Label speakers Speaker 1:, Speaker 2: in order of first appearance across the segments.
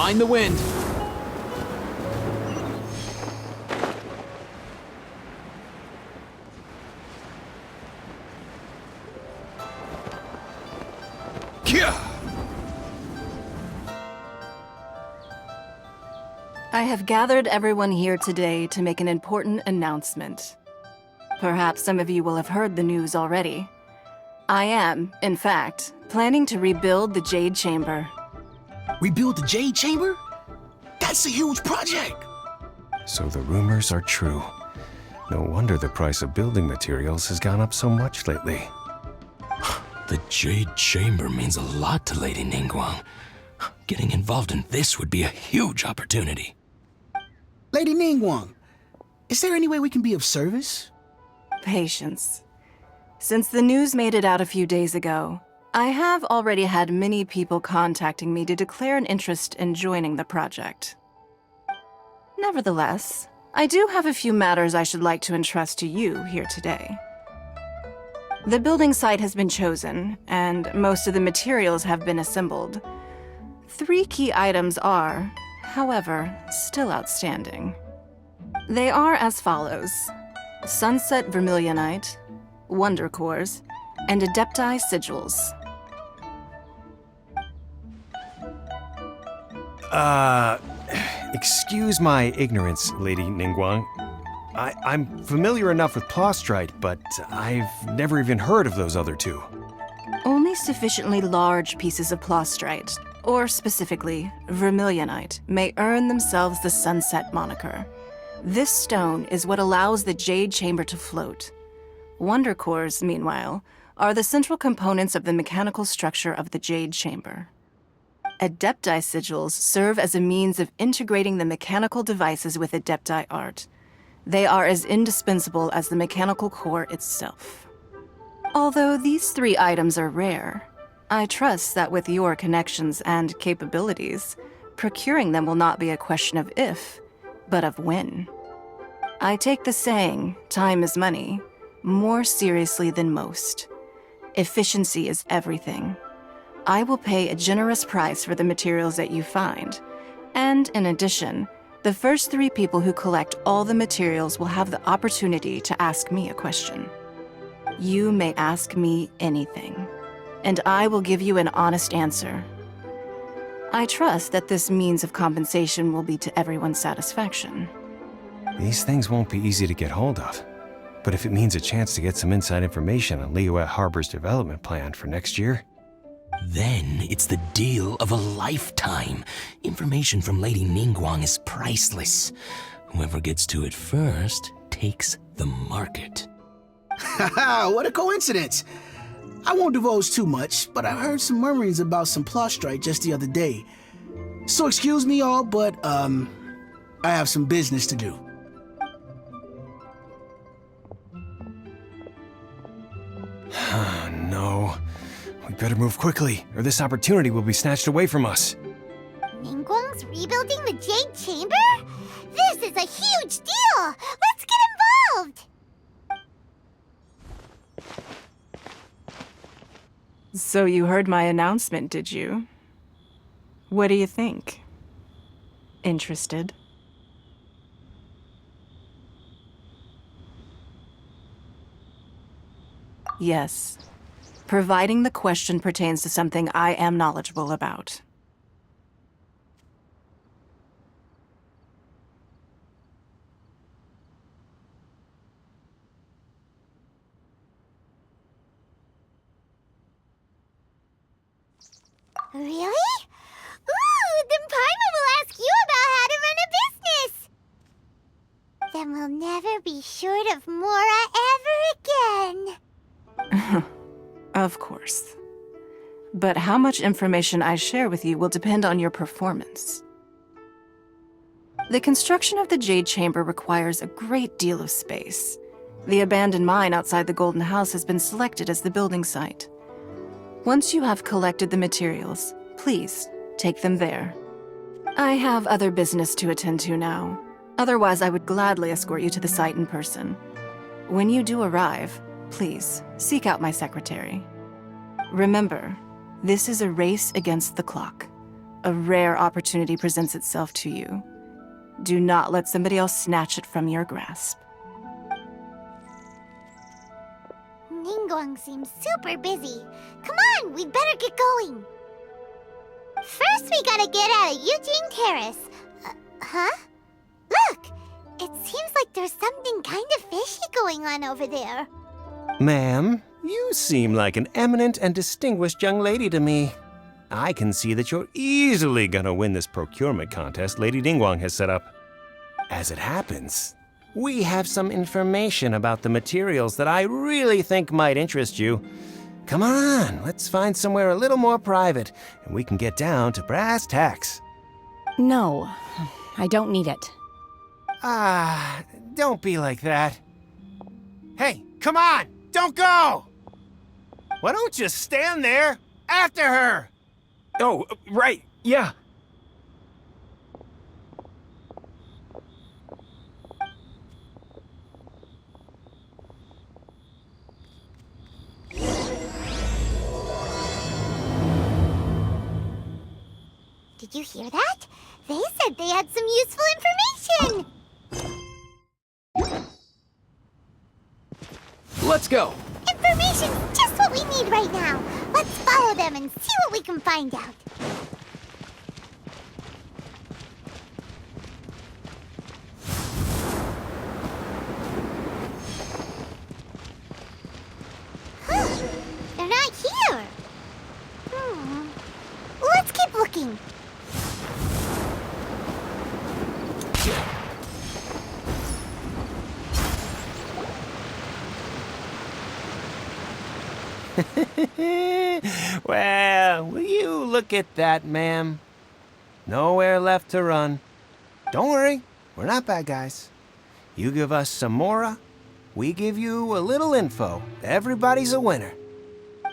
Speaker 1: Mind the wind.
Speaker 2: I have gathered everyone here today to make an important announcement. Perhaps some of you will have heard the news already. I am, in fact, planning to rebuild the Jade Chamber.
Speaker 3: Rebuild the Jade Chamber? That's a huge project!
Speaker 4: So the rumors are true. No wonder the price of building materials has gone up so much lately.
Speaker 3: The Jade Chamber means a lot to Lady Ningguang. Getting involved in this would be a huge opportunity.
Speaker 5: Lady Ningguang, is there any way we can be of service?
Speaker 2: Patience. Since the news made it out a few days ago, I have already had many people contacting me to declare an interest in joining the project. Nevertheless, I do have a few matters I should like to entrust to you here today. The building site has been chosen, and most of the materials have been assembled. 3 key items are, however, still outstanding. They are as follows: Sunset Vermilionite, Wonder Cores, and Adepti Sigils.
Speaker 4: Excuse my ignorance, Lady Ningguang. I'm familiar enough with Plostrite, but I've never even heard of those other 2.
Speaker 2: Only sufficiently large pieces of Plostrite, or specifically Vermilionite, may earn themselves the Sunset moniker. This stone is what allows the Jade Chamber to float. Wonder Cores, meanwhile, are the central components of the mechanical structure of the Jade Chamber. Adepti Sigils serve as a means of integrating the mechanical devices with Adepti art. They are as indispensable as the mechanical core itself. Although these 3 items are rare, I trust that with your connections and capabilities, procuring them will not be a question of if, but of when. I take the saying, time is money, more seriously than most. Efficiency is everything. I will pay a generous price for the materials that you find, and in addition, the first 3 people who collect all the materials will have the opportunity to ask me a question. You may ask me anything, and I will give you an honest answer. I trust that this means of compensation will be to everyone's satisfaction.
Speaker 4: These things won't be easy to get hold of. But if it means a chance to get some inside information on Liyue Harbor's development plan for next year...
Speaker 3: Then it's the deal of a lifetime. Information from Lady Ningguang is priceless. Whoever gets to it first takes the market.
Speaker 5: Haha, what a coincidence! I won't divulge too much, but I heard some murmurings about some Plostrite just the other day. So excuse me all, but, I have some business to do.
Speaker 4: No. We better move quickly, or this opportunity will be snatched away from us.
Speaker 6: Ningguang's rebuilding the Jade Chamber? This is a huge deal! Let's get involved!
Speaker 2: So you heard my announcement, did you? What do you think? Interested? Yes. Providing the question pertains to something I am knowledgeable about.
Speaker 6: Really? Ooh, then Paimon will ask you about how to run a business! Then we'll never be short of Mora ever again.
Speaker 2: Of course. But how much information I share with you will depend on your performance. The construction of the Jade Chamber requires a great deal of space. The abandoned mine outside the Golden House has been selected as the building site. Once you have collected the materials, please take them there. I have other business to attend to now. Otherwise, I would gladly escort you to the site in person. When you do arrive, please seek out my secretary. Remember, this is a race against the clock. a rare opportunity presents itself to you. Do not let somebody else snatch it from your grasp.
Speaker 6: Ningguang seems super busy. Come on, we better get going. First, we gotta get out of Eugene Terrace. Huh? Look! It seems like there's something kind of fishy going on over there.
Speaker 4: Ma'am, you seem like an eminent and distinguished young lady to me. I can see that you're easily gonna win this procurement contest Lady Ningguang has set up. As it happens, we have some information about the materials that I really think might interest you. Come on, let's find somewhere a little more private, and we can get down to brass tacks.
Speaker 1: No, I don't need it.
Speaker 4: Ah, don't be like that. Hey, come on! Don't go! Why don't you stand there after her?
Speaker 7: Oh, right, yeah.
Speaker 6: Did you hear that? They said they had some useful information!
Speaker 7: Let's go.
Speaker 6: Information's just what we need right now. Let's follow them and see what we can find out. Huh, they're not here. Let's keep looking.
Speaker 4: Well, will you look at that, ma'am? Nowhere left to run. Don't worry, we're not bad guys. You give us some mora, we give you a little info. Everybody's a winner.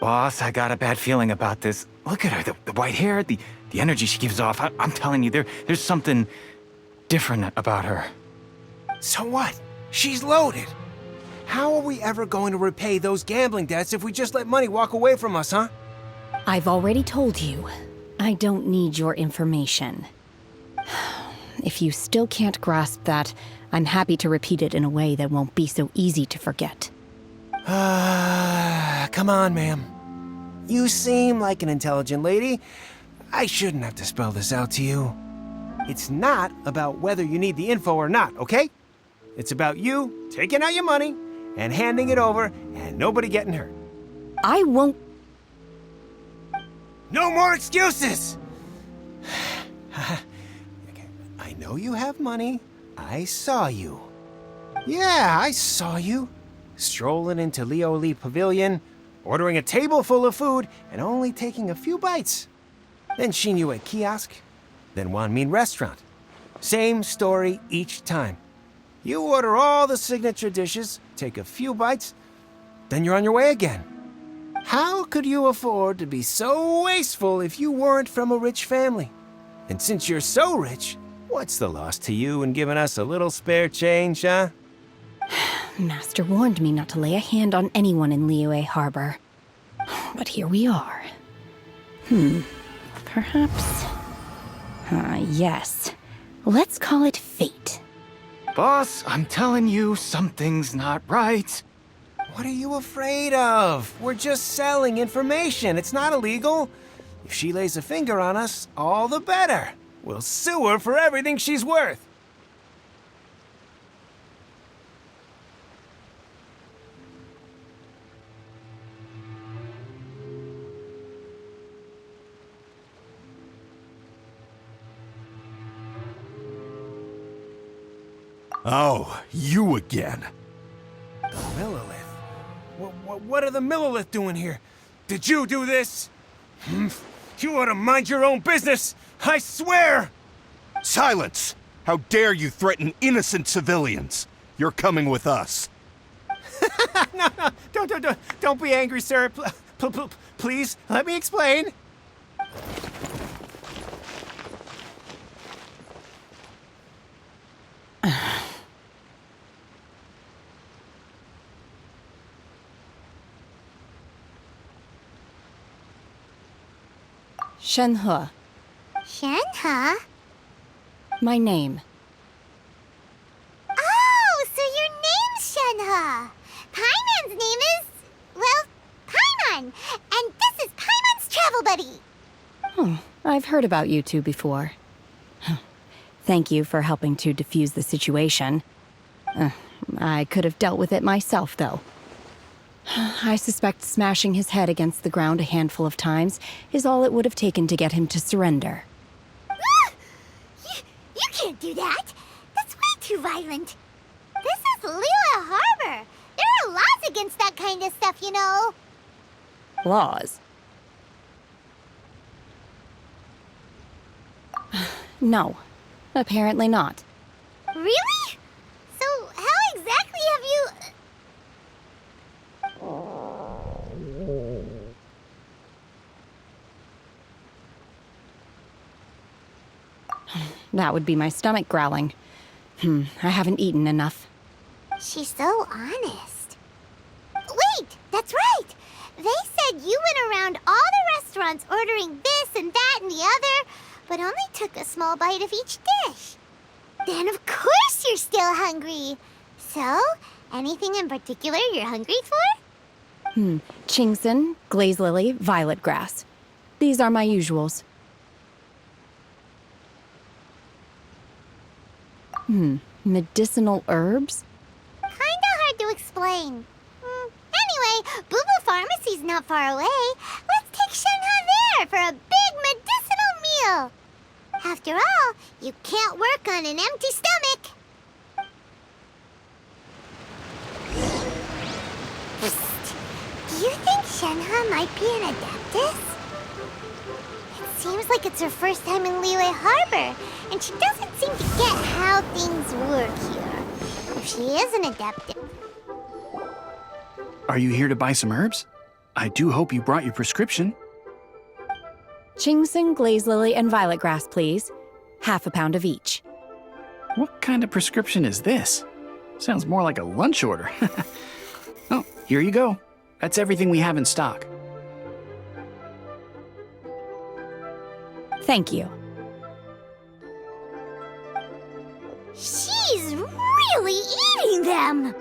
Speaker 7: Boss, I got a bad feeling about this. Look at her, the white hair, the energy she gives off. I'm telling you, there's something different about her.
Speaker 4: So what? She's loaded. How are we ever going to repay those gambling debts if we just let money walk away from us, huh?
Speaker 1: I've already told you, I don't need your information. If you still can't grasp that, I'm happy to repeat it in a way that won't be so easy to forget.
Speaker 4: Come on, ma'am. You seem like an intelligent lady. I shouldn't have to spell this out to you. It's not about whether you need the info or not, okay? It's about you taking out your money and handing it over and nobody getting hurt.
Speaker 1: I won't.
Speaker 4: No more excuses! Okay, I know you have money. I saw you. Yeah, I saw you. Strolling into Leo Lee Pavilion, ordering a table full of food, and only taking a few bites. Then Shinyu kiosk, then Wanmin restaurant. Same story each time. You order all the signature dishes, take a few bites, then you're on your way again. How could you afford to be so wasteful if you weren't from a rich family? And since you're so rich, what's the loss to you in giving us a little spare change, huh?
Speaker 1: Master warned me not to lay a hand on anyone in Liyue Harbor. But here we are. Perhaps... yes. Let's call it fate.
Speaker 7: Boss, I'm telling you, something's not right.
Speaker 4: What are you afraid of? We're just selling information. It's not illegal. If she lays a finger on us, all the better. We'll sue her for everything she's worth.
Speaker 8: Oh, you again.
Speaker 4: The Millilith? What are the Millilith doing here? Did you do this? You ought to mind your own business! I swear!
Speaker 8: Silence! How dare you threaten innocent civilians? You're coming with us.
Speaker 4: No, don't be angry, sir. Please, let me explain.
Speaker 1: Shenhe,
Speaker 6: Shenhe?
Speaker 1: My name.
Speaker 6: Oh, so your name's Shenhe. Paimon's name is, well, Paimon. And this is Paimon's travel buddy.
Speaker 1: Oh, I've heard about you two before. Thank you for helping to defuse the situation. I could have dealt with it myself, though. I suspect smashing his head against the ground a handful of times is all it would have taken to get him to surrender.
Speaker 6: You can't do that. That's way too violent. This is Liyue Harbor. There are laws against that kind of stuff, you know.
Speaker 1: Laws? No, apparently not.
Speaker 6: Really? So how exactly have you...
Speaker 1: That would be my stomach growling. I haven't eaten enough.
Speaker 6: She's so honest. Wait, that's right. They said you went around all the restaurants ordering this and that and the other, but only took a small bite of each dish. Then of course you're still hungry. So, anything in particular you're hungry for?
Speaker 1: Chingson, glaze lily, violet grass. These are my usuals. Medicinal herbs?
Speaker 6: Kinda hard to explain. Anyway, Booba Pharmacy's not far away. Let's take Shenhe there for a big medicinal meal. After all, you can't work on an empty stomach. Psst. Do you think Shenhe might be an Adeptus? It seems like it's her first time in Liyue Harbor, and she doesn't seem to get how things work here. If she is an Adeptus...
Speaker 9: Are you here to buy some herbs? I do hope you brought your prescription.
Speaker 1: Chingson, glaze lily, and violet grass, please. Half a pound of each.
Speaker 9: What kind of prescription is this? Sounds more like a lunch order. Oh, here you go. That's everything we have in stock.
Speaker 1: Thank you.
Speaker 6: She's really eating them!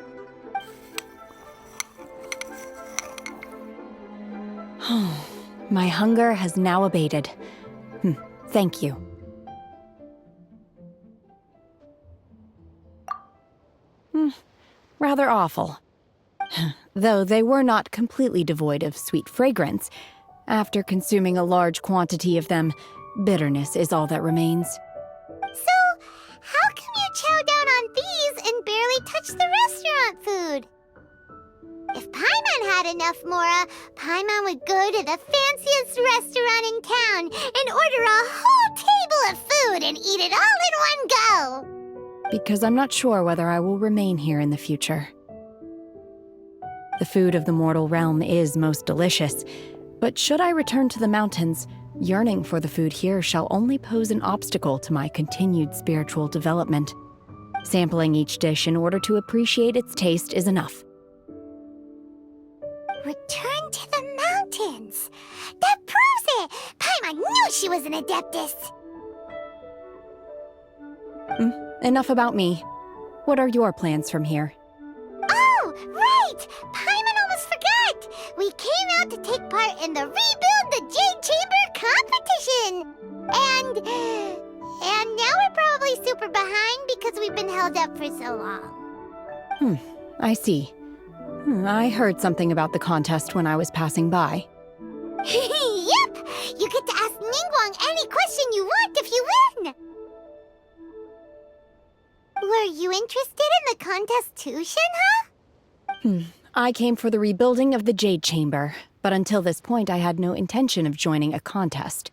Speaker 1: My hunger has now abated. Thank you. Rather awful. Though they were not completely devoid of sweet fragrance. After consuming a large quantity of them, bitterness is all that remains.
Speaker 6: So, how can you chow down on these and barely touch the restaurant food? If Paimon had enough Mora, Paimon would go to the fanciest restaurant in town and order a whole table of food and eat it all in one go.
Speaker 1: Because I'm not sure whether I will remain here in the future. The food of the mortal realm is most delicious, but should I return to the mountains, yearning for the food here shall only pose an obstacle to my continued spiritual development. Sampling each dish in order to appreciate its taste is enough.
Speaker 6: Return to the mountains! That proves it! Paimon knew she was an Adeptus!
Speaker 1: Enough about me. What are your plans from here?
Speaker 6: Oh, right! Paimon almost forgot! We came out to take part in the Rebuild the Jade Chamber competition! And now we're probably super behind because we've been held up for so long.
Speaker 1: I see. I heard something about the contest when I was passing by.
Speaker 6: Yep! You get to ask Ningguang any question you want if you win! Were you interested in the contest too, Shenhe?
Speaker 1: I came for the rebuilding of the Jade Chamber, but until this point I had no intention of joining a contest.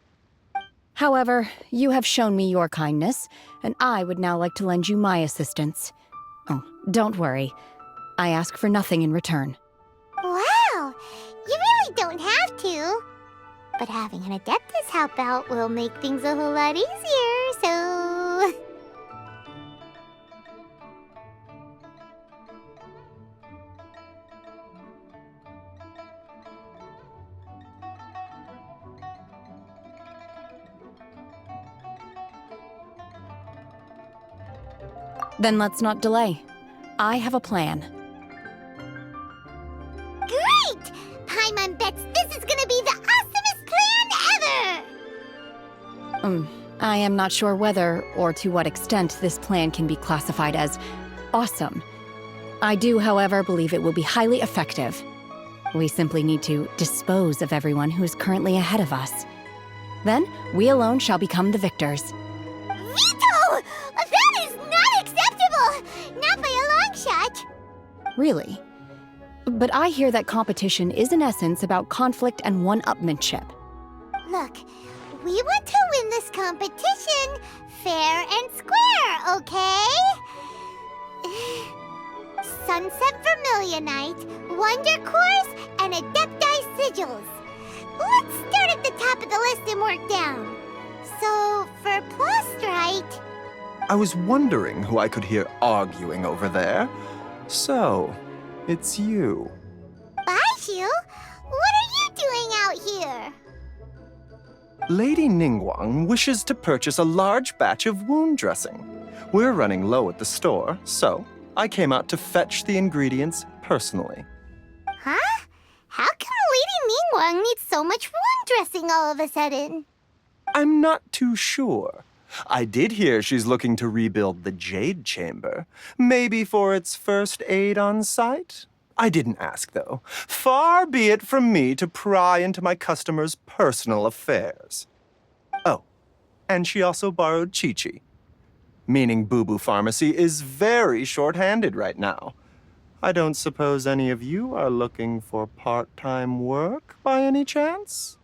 Speaker 1: However, you have shown me your kindness, and I would now like to lend you my assistance. Oh, don't worry. I ask for nothing in return.
Speaker 6: Wow! You really don't have to. But having an Adeptus help out will make things a whole lot easier, so...
Speaker 1: Then let's not delay. I have a plan.
Speaker 6: Great! Paimon bets this is gonna be the awesomest plan ever!
Speaker 1: I am not sure whether or to what extent this plan can be classified as awesome. I do, however, believe it will be highly effective. We simply need to dispose of everyone who is currently ahead of us. Then, we alone shall become the victors.
Speaker 6: Veto! That is not acceptable! Not by a long shot!
Speaker 1: Really? But I hear that competition is in essence about conflict and one-upmanship.
Speaker 6: Look, we want to win this competition fair and square, okay? Sunset Vermilionite, Wonder Cores, and Adepti Sigils. Let's start at the top of the list and work down. So, for Plostrite...
Speaker 10: I was wondering who I could hear arguing over there. So, it's you.
Speaker 6: Baiju? What are you doing out here?
Speaker 10: Lady Ningguang wishes to purchase a large batch of wound dressing. We're running low at the store, so I came out to fetch the ingredients personally.
Speaker 6: Huh? How come Lady Ningguang needs so much wound dressing all of a sudden?
Speaker 10: I'm not too sure. I did hear she's looking to rebuild the Jade Chamber. Maybe for its first aid on site? I didn't ask, though. Far be it from me to pry into my customers' personal affairs. Oh, and she also borrowed Chi-Chi. Meaning Boo Boo Pharmacy is very short-handed right now. I don't suppose any of you are looking for part-time work by any chance?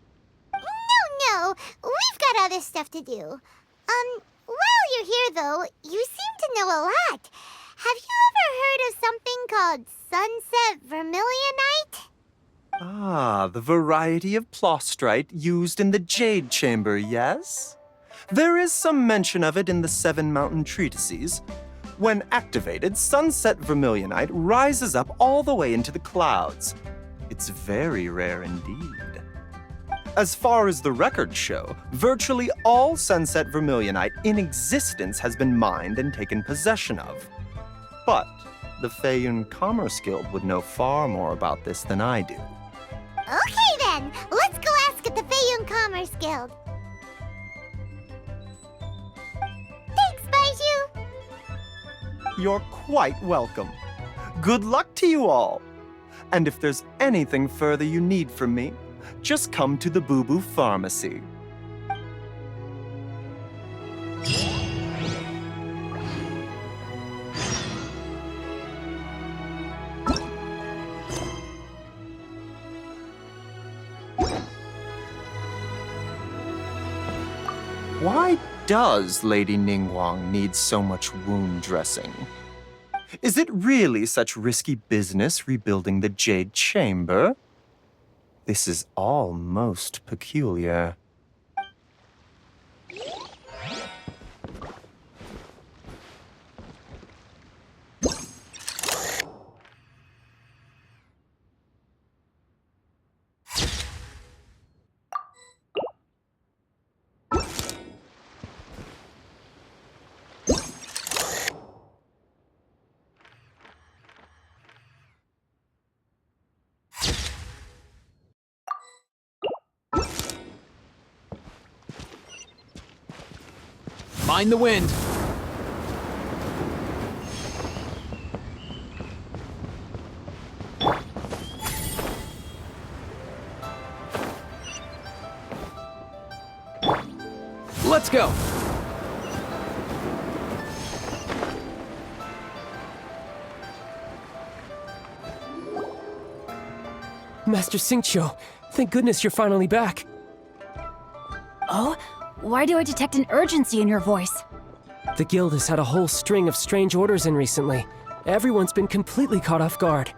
Speaker 6: No, we've got other stuff to do. While you're here, though, you seem to know a lot. Have you ever heard of something called Sunset Vermilionite?
Speaker 10: Ah, the variety of plostrite used in the Jade Chamber, yes? There is some mention of it in the Seven Mountain Treatises. When activated, Sunset Vermilionite rises up all the way into the clouds. It's very rare indeed. As far as the records show, virtually all Sunset Vermilionite in existence has been mined and taken possession of. But the Feiyun Commerce Guild would know far more about this than I do.
Speaker 6: Okay then, let's go ask at the Feiyun Commerce Guild. Thanks, Baiju.
Speaker 10: You're quite welcome. Good luck to you all. And if there's anything further you need from me, just come to the Boo Boo Pharmacy. Why does Lady Ningguang need so much wound dressing? Is it really such risky business rebuilding the Jade Chamber? This is all most peculiar.
Speaker 11: Mind the wind. Let's go.
Speaker 12: Master Xingqiu, thank goodness you're finally back.
Speaker 1: Oh? Why do I detect an urgency in your voice?
Speaker 12: The guild has had a whole string of strange orders in recently. Everyone's been completely caught off guard.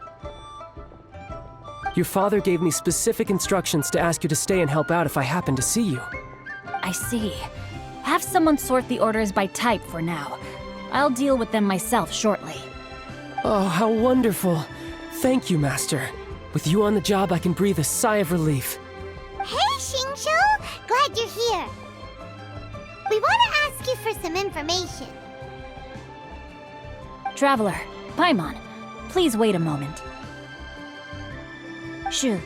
Speaker 12: Your father gave me specific instructions to ask you to stay and help out if I happen to see you.
Speaker 1: I see. Have someone sort the orders by type for now. I'll deal with them myself shortly.
Speaker 12: Oh, how wonderful. Thank you, Master. With you on the job, I can breathe a sigh of relief.
Speaker 6: Hey, Xingqiu! Glad you're here. We want to ask you for some information.
Speaker 1: Traveler, Paimon, please wait a moment. Shu,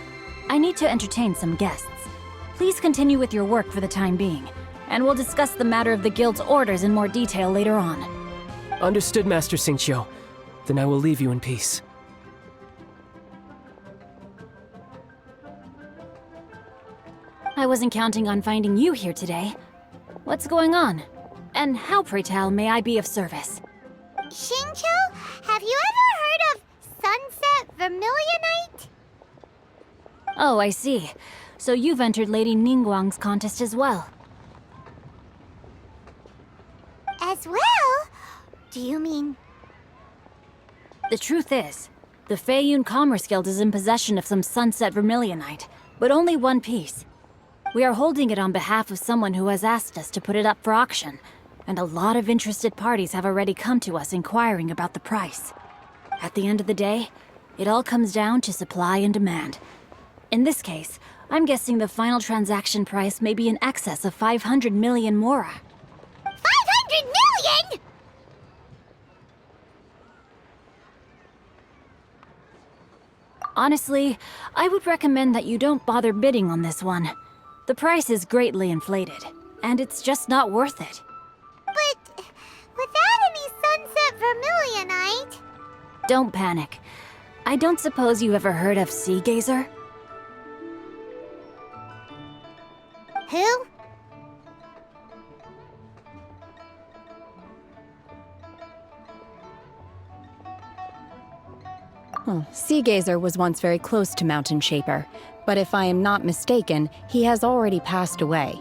Speaker 1: I need to entertain some guests. Please continue with your work for the time being, and we'll discuss the matter of the Guild's orders in more detail later on.
Speaker 12: Understood, Master Xingqiu. Then I will leave you in peace.
Speaker 1: I wasn't counting on finding you here today. What's going on? And how, pray tell, may I be of service?
Speaker 6: Xingqiu, have you ever heard of Sunset Vermilionite?
Speaker 1: Oh, I see. So you've entered Lady Ningguang's contest as well.
Speaker 6: As well? Do you mean...
Speaker 1: The truth is, the Feiyun Commerce Guild is in possession of some Sunset Vermilionite, but only one piece. We are holding it on behalf of someone who has asked us to put it up for auction, and a lot of interested parties have already come to us inquiring about the price. At the end of the day, it all comes down to supply and demand. In this case, I'm guessing the final transaction price may be in excess of 500 million mora.
Speaker 6: 500 million?!
Speaker 1: Honestly, I would recommend that you don't bother bidding on this one. The price is greatly inflated, and it's just not worth it.
Speaker 6: But without any Sunset Vermilionite...
Speaker 1: Don't panic. I don't suppose you ever heard of Sea Gazer?
Speaker 6: Who?
Speaker 1: Sea Gazer was once very close to Mountain Shaper, but if I am not mistaken, he has already passed away.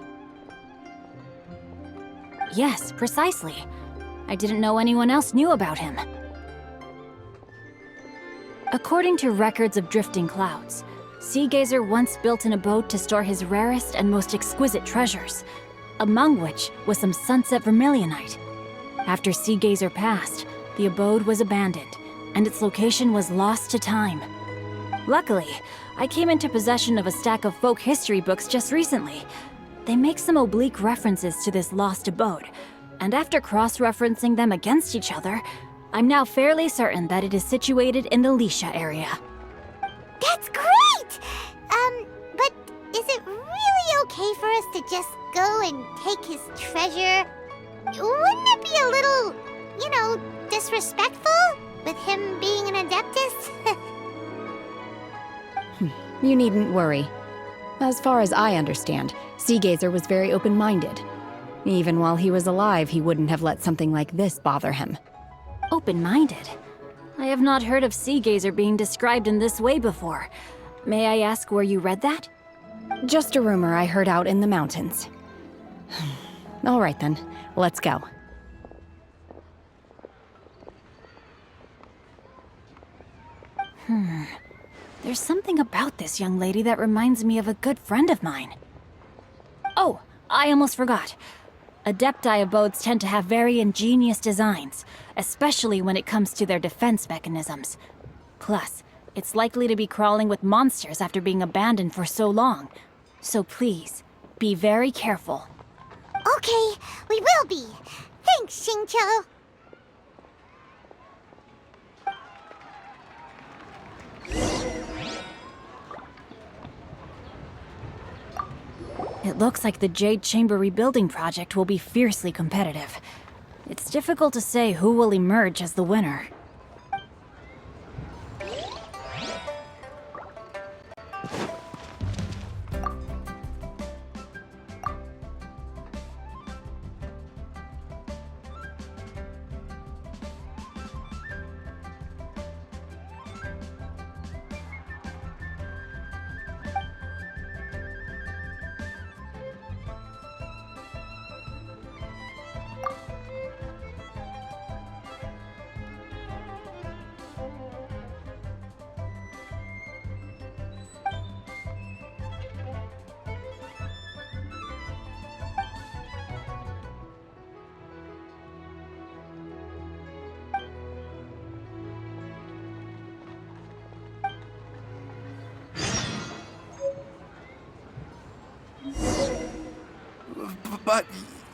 Speaker 1: Yes, precisely. I didn't know anyone else knew about him. According to records of drifting clouds, Sea Gazer once built an abode to store his rarest and most exquisite treasures, among which was some Sunset Vermilionite. After Sea Gazer passed, the abode was abandoned, and its location was lost to time. Luckily, I came into possession of a stack of folk history books just recently. They make some oblique references to this lost abode, and after cross-referencing them against each other, I'm now fairly certain that it is situated in the Lisha area.
Speaker 6: That's great! But is it really okay for us to just go and take his treasure? Wouldn't it be a little, disrespectful? With him being an Adeptus?
Speaker 1: You needn't worry. As far as I understand, Sea Gazer was very open-minded. Even while he was alive, he wouldn't have let something like this bother him. Open-minded? I have not heard of Sea Gazer being described in this way before. May I ask where you read that? Just a rumor I heard out in the mountains. All right then, let's go. There's something about this young lady that reminds me of a good friend of mine. Oh, I almost forgot. Adepti abodes tend to have very ingenious designs, especially when it comes to their defense mechanisms. Plus, it's likely to be crawling with monsters after being abandoned for so long. So please, be very careful.
Speaker 6: Okay, we will be. Thanks, Xingqiu.
Speaker 1: It looks like the Jade Chamber rebuilding project will be fiercely competitive. It's difficult to say who will emerge as the winner.
Speaker 10: But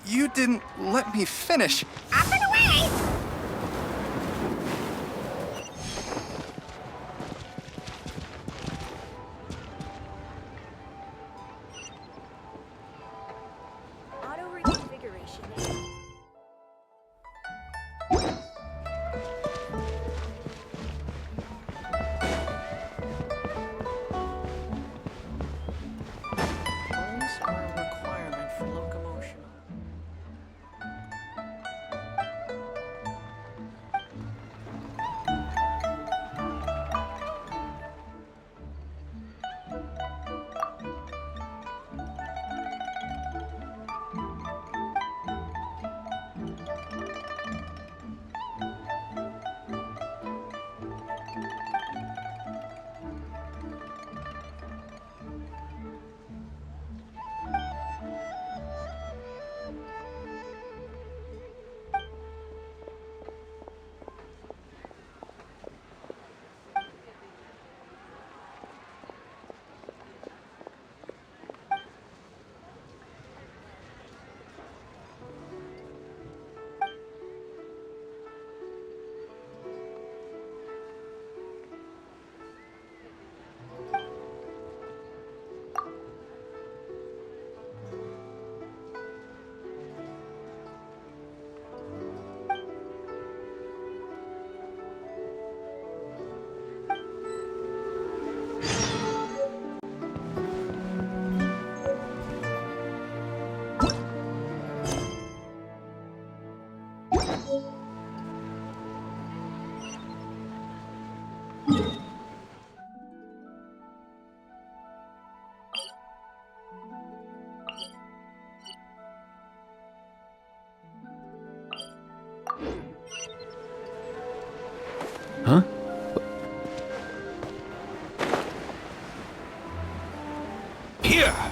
Speaker 10: you didn't let me finish.
Speaker 6: Up and away!
Speaker 11: Yeah!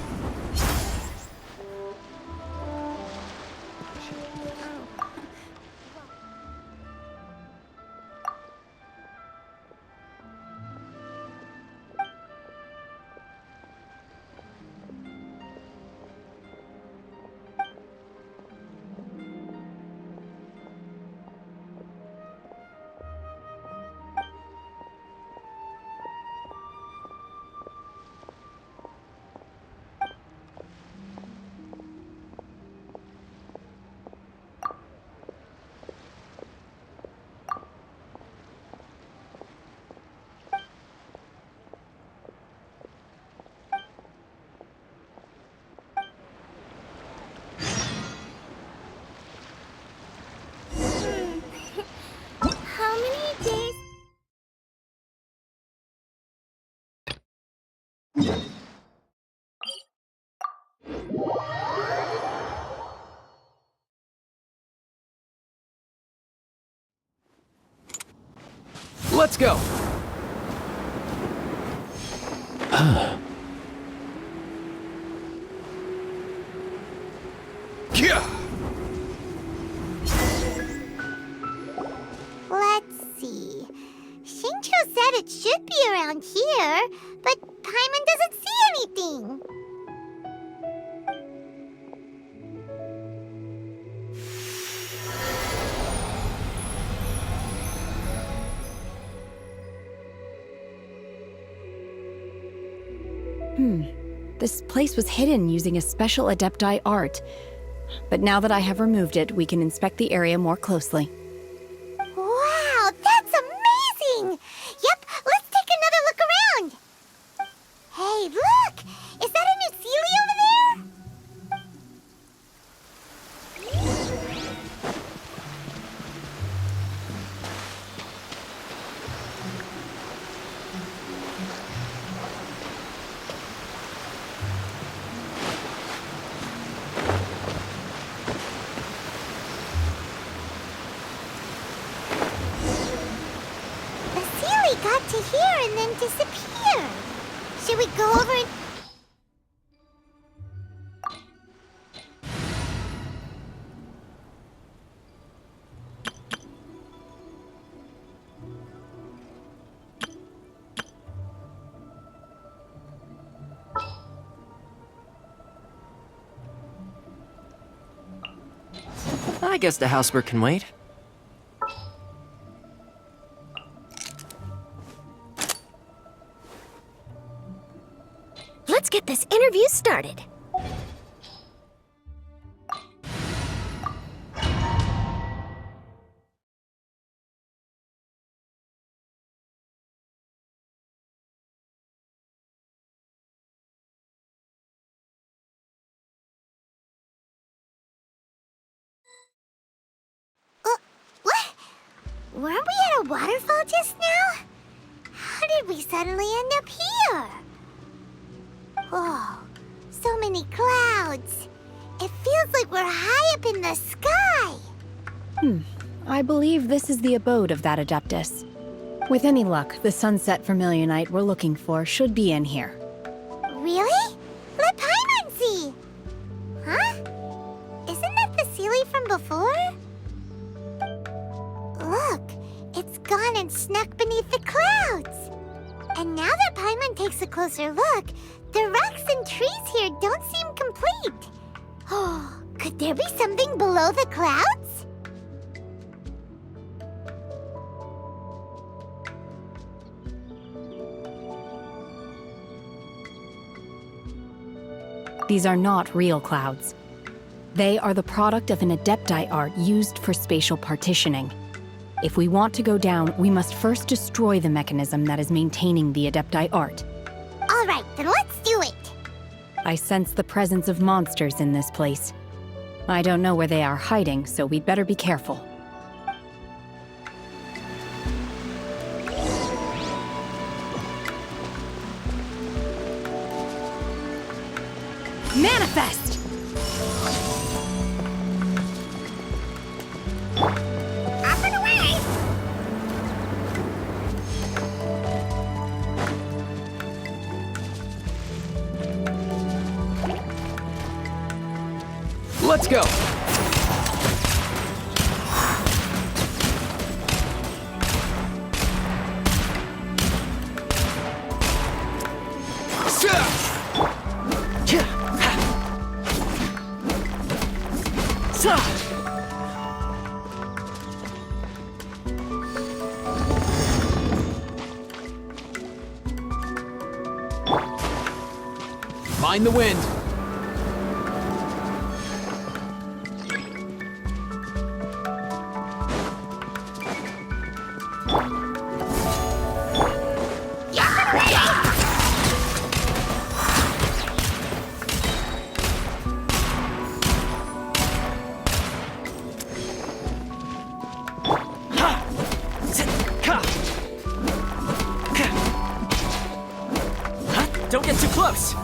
Speaker 6: How many days?
Speaker 11: Let's go! Yeah!
Speaker 6: Let's see. Shincho said it should be around here, but Paimon doesn't see anything.
Speaker 1: This place was hidden using a special Adepti art. But now that I have removed it, we can inspect the area more closely.
Speaker 6: Wow, that's amazing! Yep, let's take another look around. Hey, look! Is that a new Sealy over there? The Sealy got to here and then disappeared. Should we go over and...
Speaker 12: I guess the housework can wait.
Speaker 6: Let's get this interview started. What? Weren't we at a waterfall just now? How did we suddenly end up here? Oh, so many clouds. It feels like we're high up in the sky.
Speaker 1: I believe this is the abode of that Adeptus. With any luck, the sunset vermilionite we're looking for should be in here.
Speaker 6: Really? Let Paimon see. Huh? Isn't that the Sealy from before? Look, it's gone and snuck beneath the clouds. And now that Paimon takes a closer look, the rocks and trees here don't seem complete. Oh, could there be something below the clouds?
Speaker 1: These are not real clouds. They are the product of an Adepti art used for spatial partitioning. If we want to go down, we must first destroy the mechanism that is maintaining the Adepti art.
Speaker 6: All right, then let's do it.
Speaker 1: I sense the presence of monsters in this place. I don't know where they are hiding, so we'd better be careful. Manifest!
Speaker 6: Up and away!
Speaker 11: Let's go! Mind the wind. Don't get too close.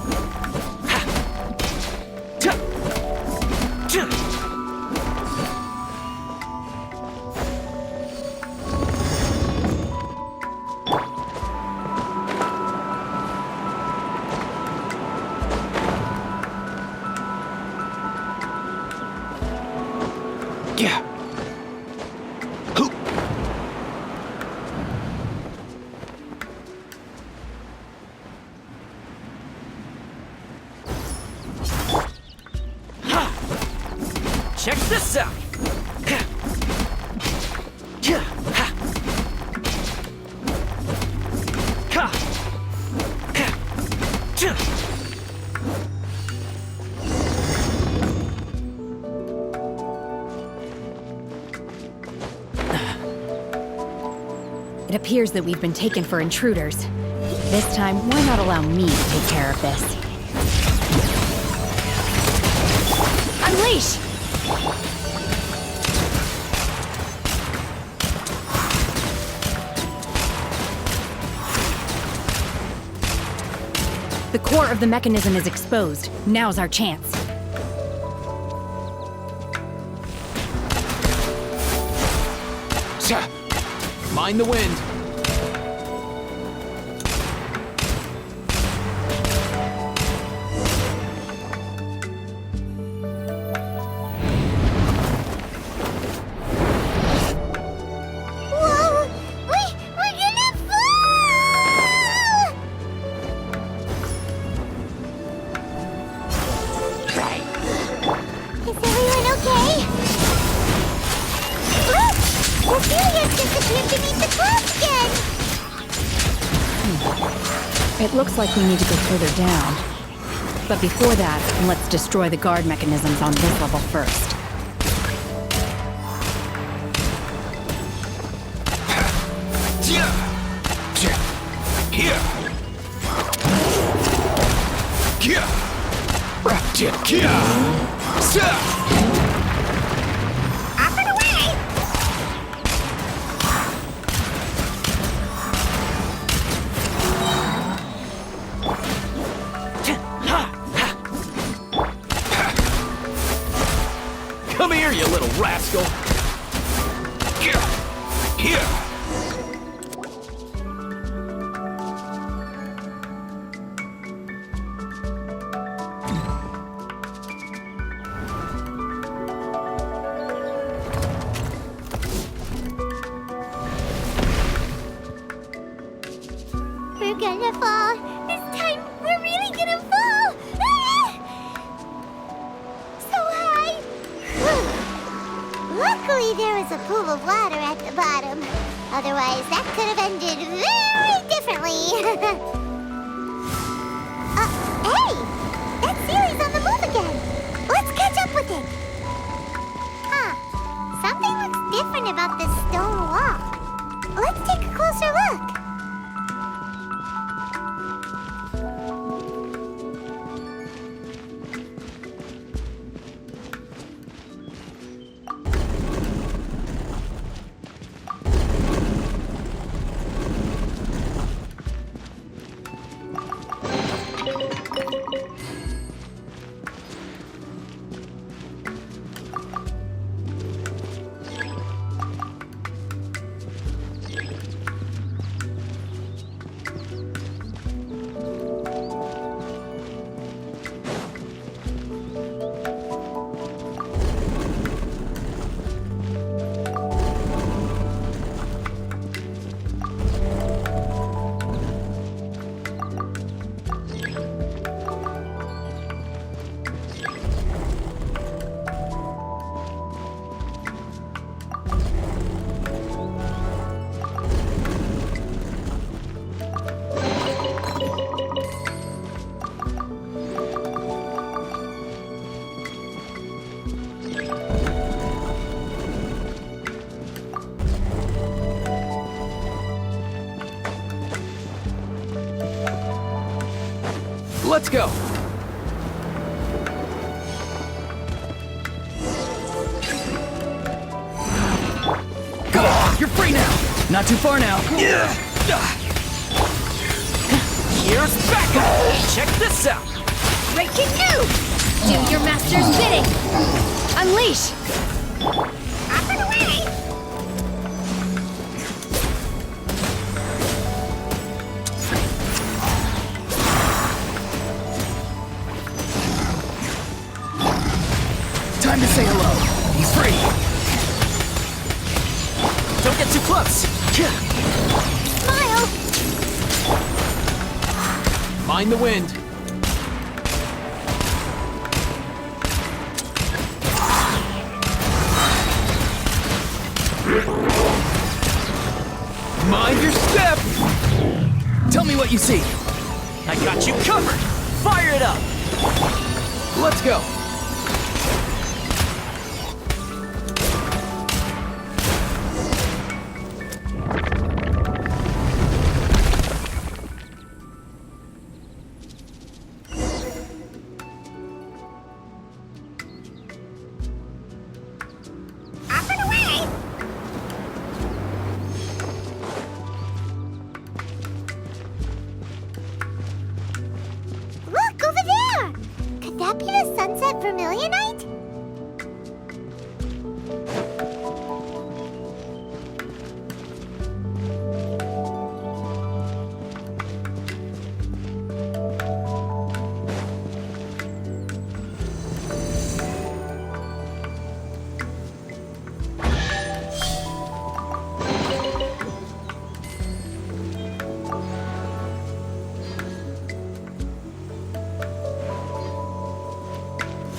Speaker 9: Yeah. Hoo.
Speaker 11: Check this out.
Speaker 1: It appears that we've been taken for intruders. This time, why not allow me to take care of this? Unleash! The core of the mechanism is exposed. Now's our chance.
Speaker 11: Mind the wind.
Speaker 6: Whoa! We're gonna fall! Is everyone okay? Look! Cecilia disappeared beneath the clouds again!
Speaker 1: It looks like we need to go further down. But before that, let's destroy the guard mechanisms on this level first.
Speaker 6: Off and away!
Speaker 11: Come here, you little rascal.
Speaker 6: We're gonna fall. This time, we're really gonna fall. Ah! So high. Luckily, there was a pool of water at the bottom. Otherwise, that could have ended very differently. Hey! That Sealy's on the move again. Let's catch up with it. Huh. Something looks different about this stone wall. Let's take a closer look.
Speaker 11: Let's go. Go! You're free now! Not too far now. Here's backup! Check this out!
Speaker 6: Breaking news! Do your master's bidding!
Speaker 1: Unleash!
Speaker 6: Up and away!
Speaker 11: Time to say hello. He's free. Don't get too close.
Speaker 6: Smile!
Speaker 11: Mind the wind. Mind your step! Tell me what you see. I got you covered! Fire it up! Let's go!
Speaker 6: Up and away! Look, over there! Could that be the Sunset Vermilionite?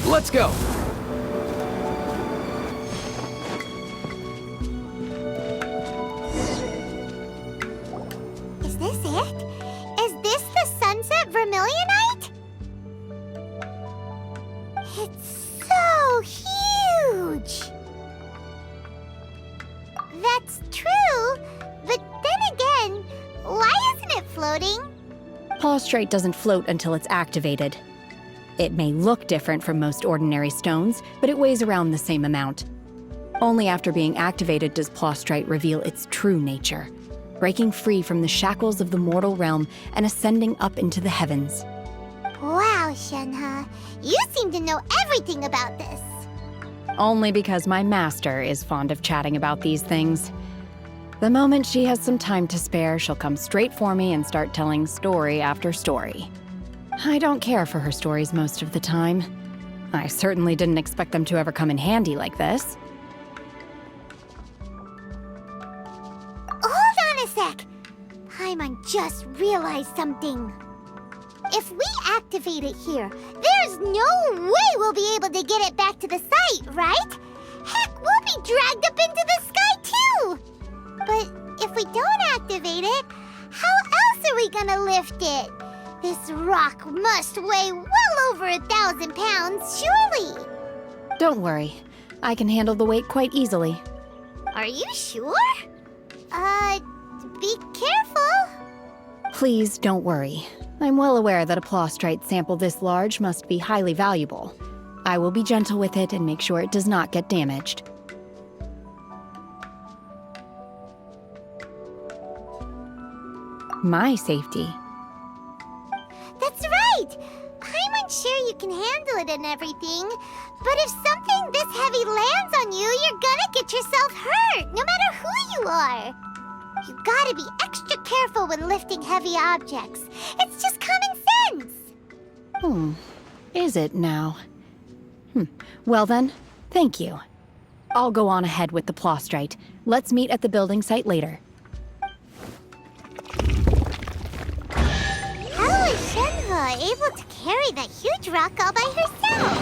Speaker 11: Let's go!
Speaker 6: Is this it? Is this the Sunset Vermilionite? It's so huge! That's true, but then again, why isn't it floating?
Speaker 1: Plaustrite doesn't float until it's activated. It may look different from most ordinary stones, but it weighs around the same amount. Only after being activated does Plaustrite reveal its true nature, breaking free from the shackles of the mortal realm and ascending up into the heavens.
Speaker 6: Wow, Shenhe, you seem to know everything about this.
Speaker 1: Only because my master is fond of chatting about these things. The moment she has some time to spare, she'll come straight for me and start telling story after story. I don't care for her stories most of the time. I certainly didn't expect them to ever come in handy like this.
Speaker 6: Hold on a sec! Paimon just realized something. If we activate it here, there's no way we'll be able to get it back to the site, right? Heck, we'll be dragged up into the sky too! But if we don't activate it, how else are we gonna lift it? This rock must weigh well over 1,000 pounds, surely!
Speaker 1: Don't worry. I can handle the weight quite easily.
Speaker 6: Are you sure? Be careful!
Speaker 1: Please don't worry. I'm well aware that a Plaustrite sample this large must be highly valuable. I will be gentle with it and make sure it does not get damaged. My safety.
Speaker 6: That's right! Paimon's sure you can handle it and everything, but if something this heavy lands on you, you're gonna get yourself hurt, no matter who you are. You gotta be extra careful when lifting heavy objects. It's just common sense.
Speaker 1: Is it now? Well then, thank you. I'll go on ahead with the Plaustrite. Let's meet at the building site later.
Speaker 6: How is Shenhe able to carry that huge rock all by herself?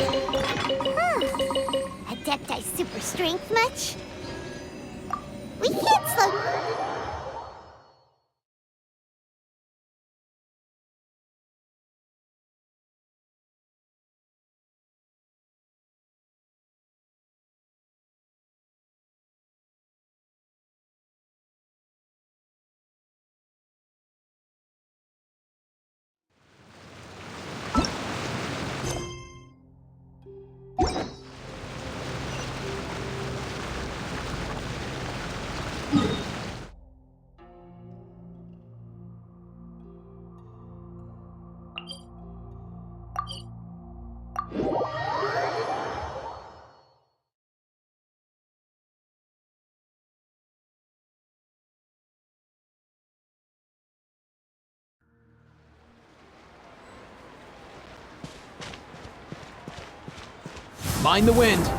Speaker 6: Adepti super strength much? We can't slow...
Speaker 11: Mind the wind.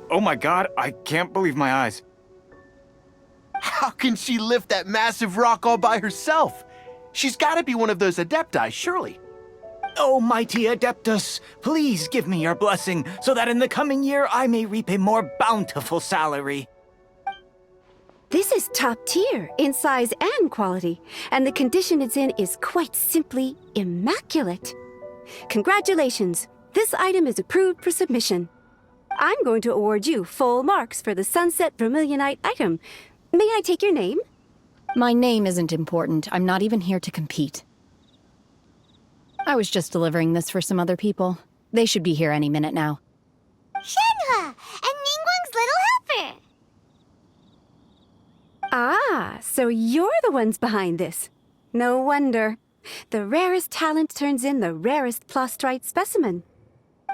Speaker 7: Oh my god, I can't believe my eyes.
Speaker 8: How can she lift that massive rock all by herself? She's gotta be one of those Adepti, surely.
Speaker 7: Oh, mighty Adeptus, please give me your blessing so that in the coming year I may reap a more bountiful salary.
Speaker 13: This is top tier in size and quality, and the condition it's in is quite simply immaculate. Congratulations, this item is approved for submission. I'm going to award you full marks for the Sunset Vermilionite item. May I take your name?
Speaker 1: My name isn't important. I'm not even here to compete. I was just delivering this for some other people. They should be here any minute now.
Speaker 6: Shenhua and Ningguang's little helper.
Speaker 13: Ah, so you're the ones behind this. No wonder. The rarest talent turns in the rarest Plostrite specimen.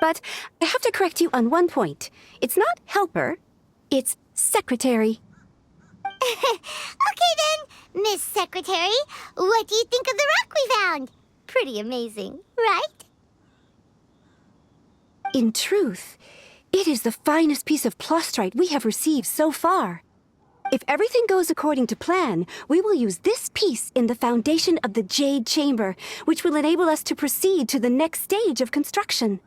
Speaker 13: But I have to correct you on one point. It's not helper, it's secretary.
Speaker 6: Okay then, Miss Secretary, what do you think of the rock we found? Pretty amazing, right?
Speaker 13: In truth, it is the finest piece of Plostrite we have received so far. If everything goes according to plan, we will use this piece in the foundation of the Jade Chamber, which will enable us to proceed to the next stage of construction.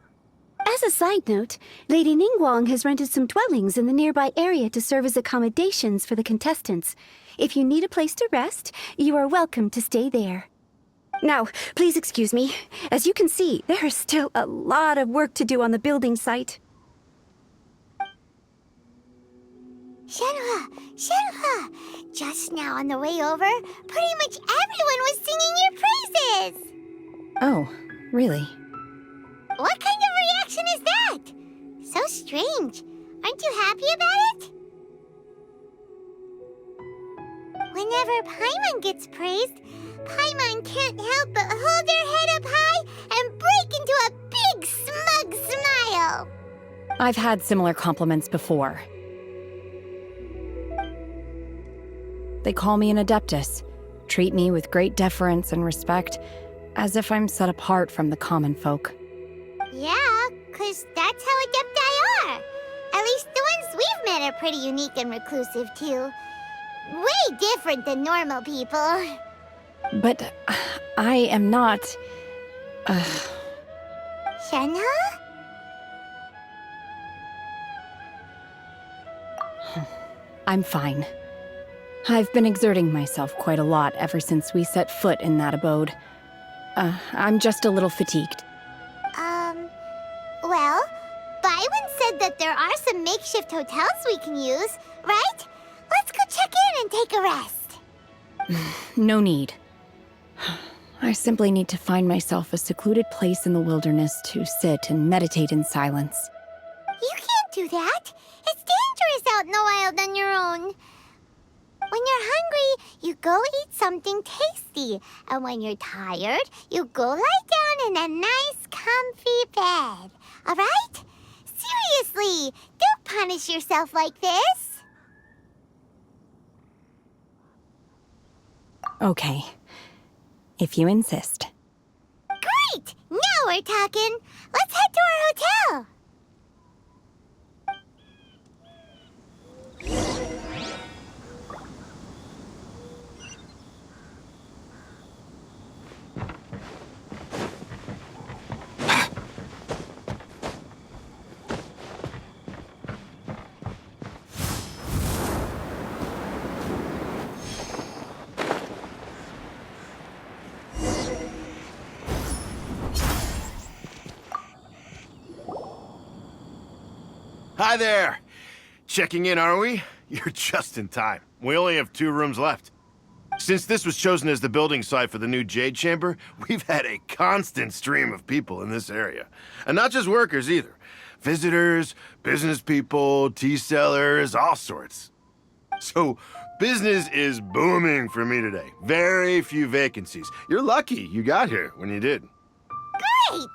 Speaker 13: As a side note, Lady Ningguang has rented some dwellings in the nearby area to serve as accommodations for the contestants. If you need a place to rest, you are welcome to stay there. Now, please excuse me. As you can see, there is still a lot of work to do on the building site.
Speaker 6: Shenhua, just now on the way over, pretty much everyone was singing your praises.
Speaker 1: Oh, really?
Speaker 6: What kind of reaction is that? So strange. Aren't you happy about it? Whenever Paimon gets praised, Paimon can't help but hold her head up high and break into a big smug smile.
Speaker 1: I've had similar compliments before. They call me an Adeptus, treat me with great deference and respect, as if I'm set apart from the common folk.
Speaker 6: Yeah, 'cause that's how Adepti are. At least the ones we've met are pretty unique and reclusive, too. Way different than normal people.
Speaker 1: But I am not...
Speaker 6: Shenhua?
Speaker 1: I'm fine. I've been exerting myself quite a lot ever since we set foot in that abode. I'm just a little fatigued.
Speaker 6: Well, Byron said that there are some makeshift hotels we can use, right? Let's go check in and take a rest.
Speaker 1: No need. I simply need to find myself a secluded place in the wilderness to sit and meditate in silence.
Speaker 6: You can't do that. It's dangerous out in the wild on your own. When you're hungry, you go eat something tasty. And when you're tired, you go lie down in a nice, comfy bed. All right? Seriously, don't punish yourself like this.
Speaker 1: Okay. If you insist.
Speaker 6: Great! Now we're talking. Let's head to our hotel.
Speaker 8: Hi there! Checking in, are we? You're just in time. We only have 2 rooms left. Since this was chosen as the building site for the new Jade Chamber, we've had a constant stream of people in this area. And not just workers either. Visitors, business people, tea sellers, all sorts. So, business is booming for me today. Very few vacancies. You're lucky you got here when you did.
Speaker 6: Great!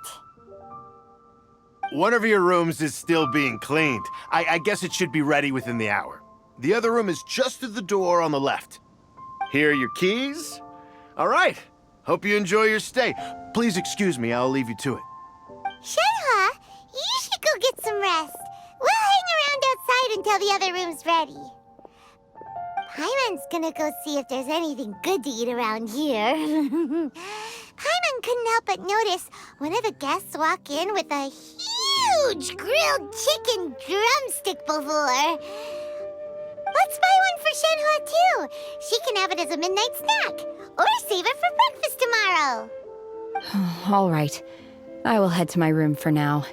Speaker 8: One of your rooms is still being cleaned. I guess it should be ready within the hour. The other room is just through the door on the left. Here are your keys. All right. Hope you enjoy your stay. Please excuse me, I'll leave you to it.
Speaker 6: Shenhua, you should go get some rest. We'll hang around outside until the other room's ready. Paimon's gonna go see if there's anything good to eat around here. Paimon couldn't help but notice one of the guests walk in with a huge grilled chicken drumstick before. Let's buy one for Shenhua too. She can have it as a midnight snack, or save it for breakfast tomorrow.
Speaker 1: All right. I will head to my room for now.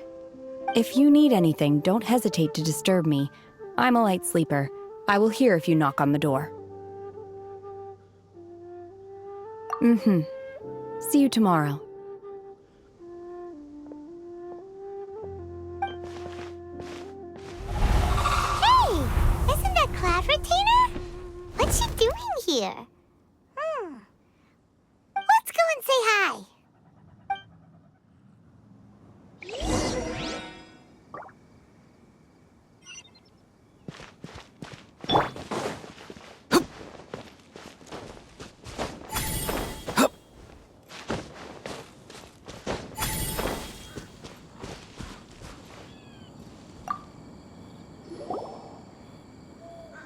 Speaker 1: If you need anything, don't hesitate to disturb me. I'm a light sleeper. I will hear if you knock on the door. See you tomorrow.
Speaker 6: Hey, isn't that Cloud Retainer? What's she doing here? Let's go and say hi.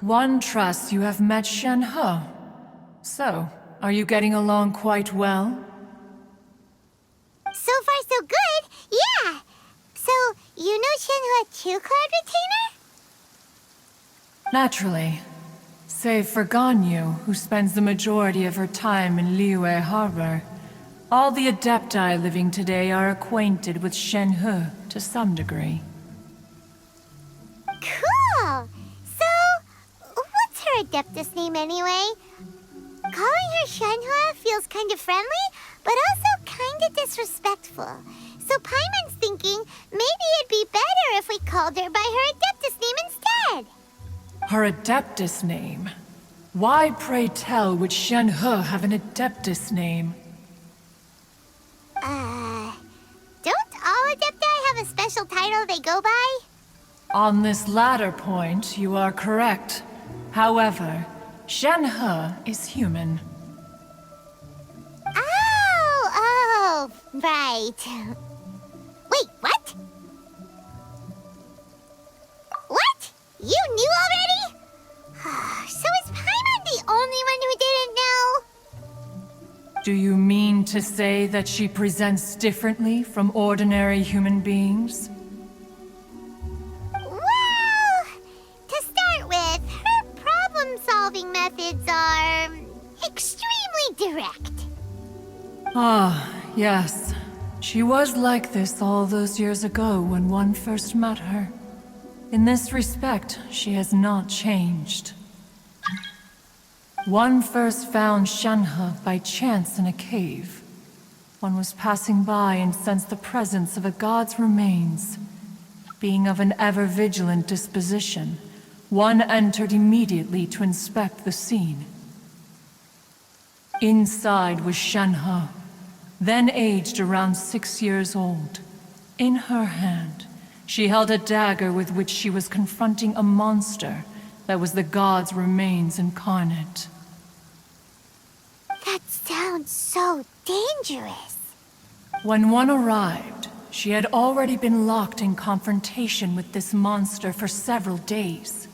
Speaker 14: One trusts you have met Shenhe. So, are you getting along quite well?
Speaker 6: So far, so good. Yeah. So, you know Shenhua too, Cloud Retainer?
Speaker 14: Naturally. Save for Ganyu, who spends the majority of her time in Liyue Harbor. All the Adepti living today are acquainted with Shenhe to some degree.
Speaker 6: Cool. So, what's her Adeptus name anyway? Calling her Shenhua feels kind of friendly, but also kind of disrespectful. So Paimon's thinking maybe it'd be better if we called her by her Adeptus name instead.
Speaker 14: Her Adeptus name? Why, pray tell, would Shenhe have an Adeptus name?
Speaker 6: Don't all Adepti have a special title they go by?
Speaker 14: On this latter point, you are correct. However, Shenhe is human.
Speaker 6: Oh, right. Wait, what? What? You knew already? So is Paimon the only one who didn't know?
Speaker 14: Do you mean to say that she presents differently from ordinary human beings?
Speaker 6: Well, to start with, her problem-solving methods are extremely direct.
Speaker 14: Ah, yes. She was like this all those years ago when one first met her. In this respect, she has not changed. One first found Shenhe by chance in a cave. One was passing by and sensed the presence of a god's remains. Being of an ever-vigilant disposition, one entered immediately to inspect the scene. Inside was Shenhe, then aged around 6 years old. In her hand, she held a dagger with which she was confronting a monster that was the god's remains incarnate.
Speaker 6: That sounds so dangerous.
Speaker 14: When one arrived, she had already been locked in confrontation with this monster for several days.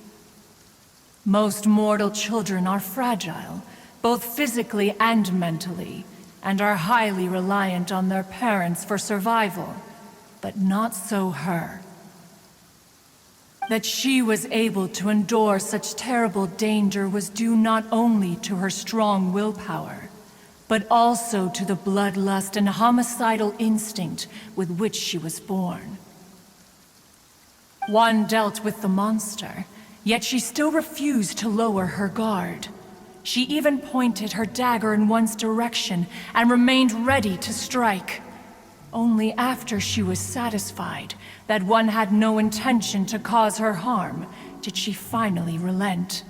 Speaker 14: Most mortal children are fragile, both physically and mentally, and are highly reliant on their parents for survival, but not so her. That she was able to endure such terrible danger was due not only to her strong willpower, but also to the bloodlust and homicidal instinct with which she was born. One dealt with the monster, yet she still refused to lower her guard. She even pointed her dagger in one's direction and remained ready to strike. Only after she was satisfied that one had no intention to cause her harm did she finally relent.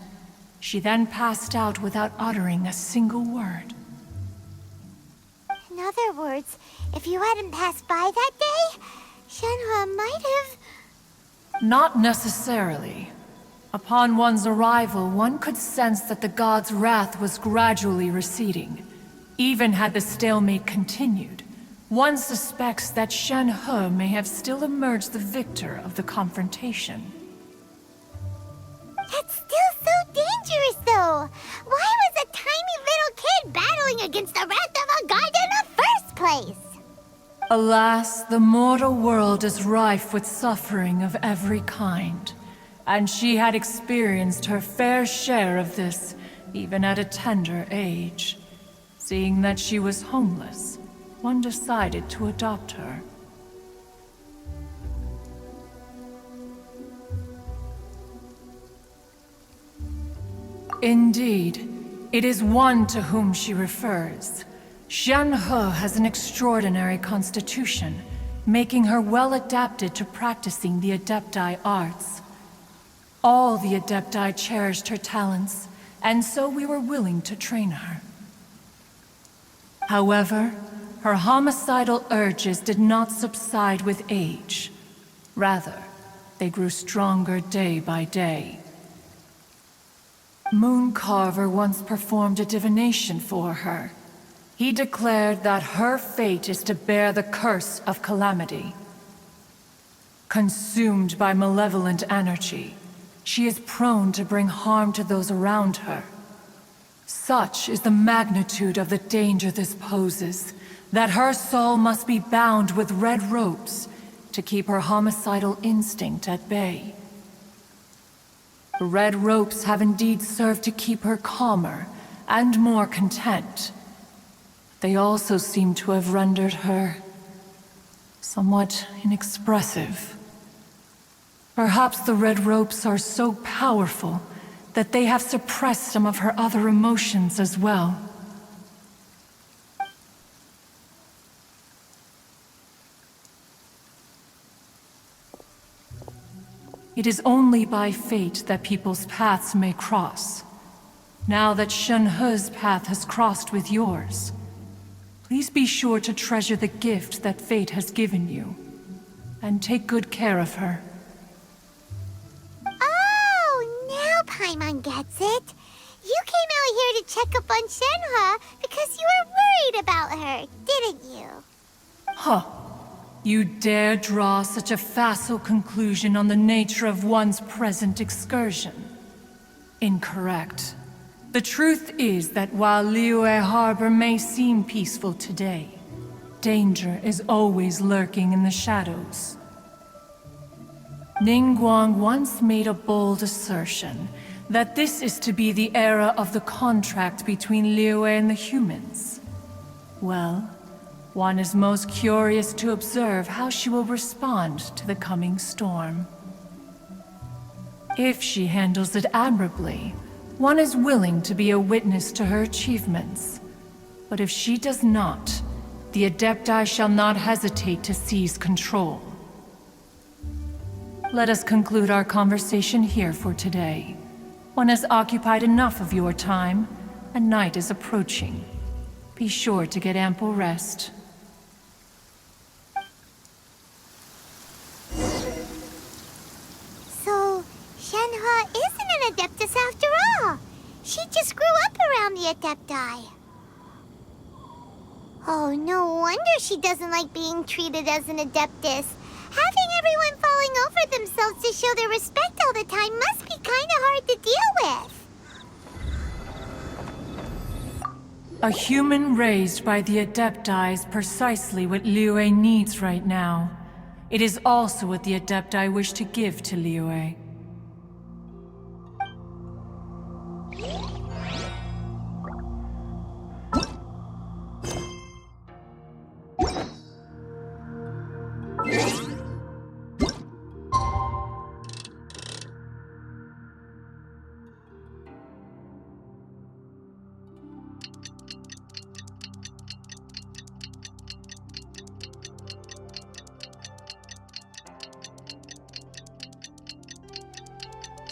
Speaker 14: She then passed out without uttering a single word.
Speaker 6: In other words, if you hadn't passed by that day, Shenhe might have...
Speaker 14: Not necessarily. Upon one's arrival, one could sense that the god's wrath was gradually receding. Even had the stalemate continued, one suspects that Shenhe may have still emerged the victor of the confrontation.
Speaker 6: That's still so dangerous, though. Why was a tiny little kid battling against the wrath of a god in the first place?
Speaker 14: Alas, the mortal world is rife with suffering of every kind. And she had experienced her fair share of this, even at a tender age. Seeing that she was homeless, one decided to adopt her. Indeed, it is one to whom she refers. Shenhe has an extraordinary constitution, making her well adapted to practicing the Adepti arts. All the Adepti cherished her talents, and so we were willing to train her. However, her homicidal urges did not subside with age. Rather, they grew stronger day by day. Mooncarver once performed a divination for her. He declared that her fate is to bear the curse of calamity. Consumed by malevolent energy, she is prone to bring harm to those around her. Such is the magnitude of the danger this poses, that her soul must be bound with red ropes to keep her homicidal instinct at bay. The red ropes have indeed served to keep her calmer and more content. They also seem to have rendered her somewhat inexpressive. Perhaps the red ropes are so powerful that they have suppressed some of her other emotions as well. It is only by fate that people's paths may cross. Now that Shenhe's path has crossed with yours, please be sure to treasure the gift that fate has given you, and take good care of her.
Speaker 6: Oh, now Paimon gets it. You came out here to check up on Shenhe because you were worried about her, didn't you?
Speaker 14: Huh. You dare draw such a facile conclusion on the nature of one's present excursion? Incorrect. The truth is that while Liyue Harbor may seem peaceful today, danger is always lurking in the shadows. Ningguang once made a bold assertion that this is to be the era of the contract between Liyue and the humans. Well, one is most curious to observe how she will respond to the coming storm. If she handles it admirably, one is willing to be a witness to her achievements. But if she does not, the Adepti shall not hesitate to seize control. Let us conclude our conversation here for today. One has occupied enough of your time, and night is approaching. Be sure to get ample rest.
Speaker 6: So, Shenhe isn't an Adeptus after all. She just grew up around the Adepti. Oh, no wonder she doesn't like being treated as an Adeptus. Having everyone falling over themselves to show their respect all the time must be kinda hard to deal with.
Speaker 14: A human raised by the Adepti is precisely what Liyue needs right now. It is also what the Adepti wish to give to Liyue.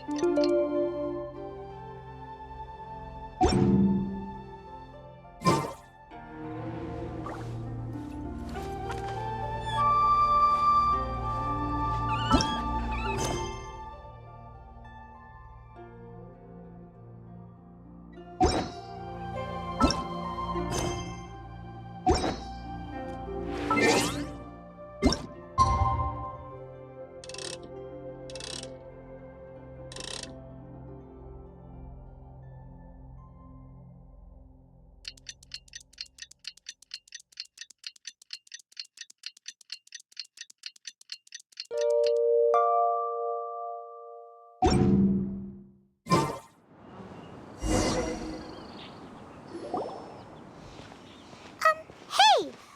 Speaker 6: Hey!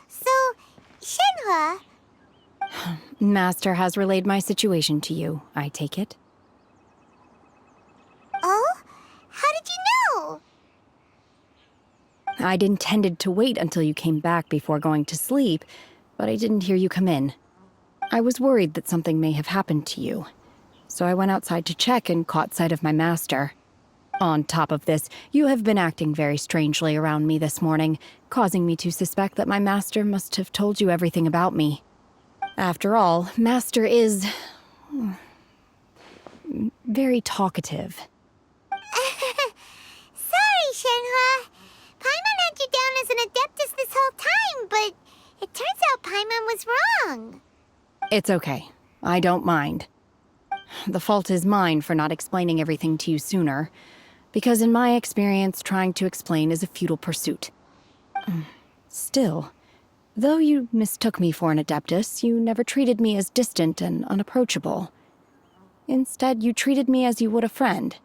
Speaker 6: So, Shenhua...
Speaker 1: Master has relayed my situation to you, I take it.
Speaker 6: Oh? How did you know?
Speaker 1: I'd intended to wait until you came back before going to sleep, but I didn't hear you come in. I was worried that something may have happened to you, so I went outside to check and caught sight of my master. On top of this, you have been acting very strangely around me this morning, causing me to suspect that my master must have told you everything about me. After all, Master is... very talkative.
Speaker 6: Sorry, Shenhua. Paimon had you down as an adeptus this whole time, but it turns out Paimon was wrong.
Speaker 1: It's okay. I don't mind. The fault is mine for not explaining everything to you sooner, because in my experience, trying to explain is a futile pursuit. Still, though you mistook me for an adeptus, you never treated me as distant and unapproachable. Instead, you treated me as you would a friend.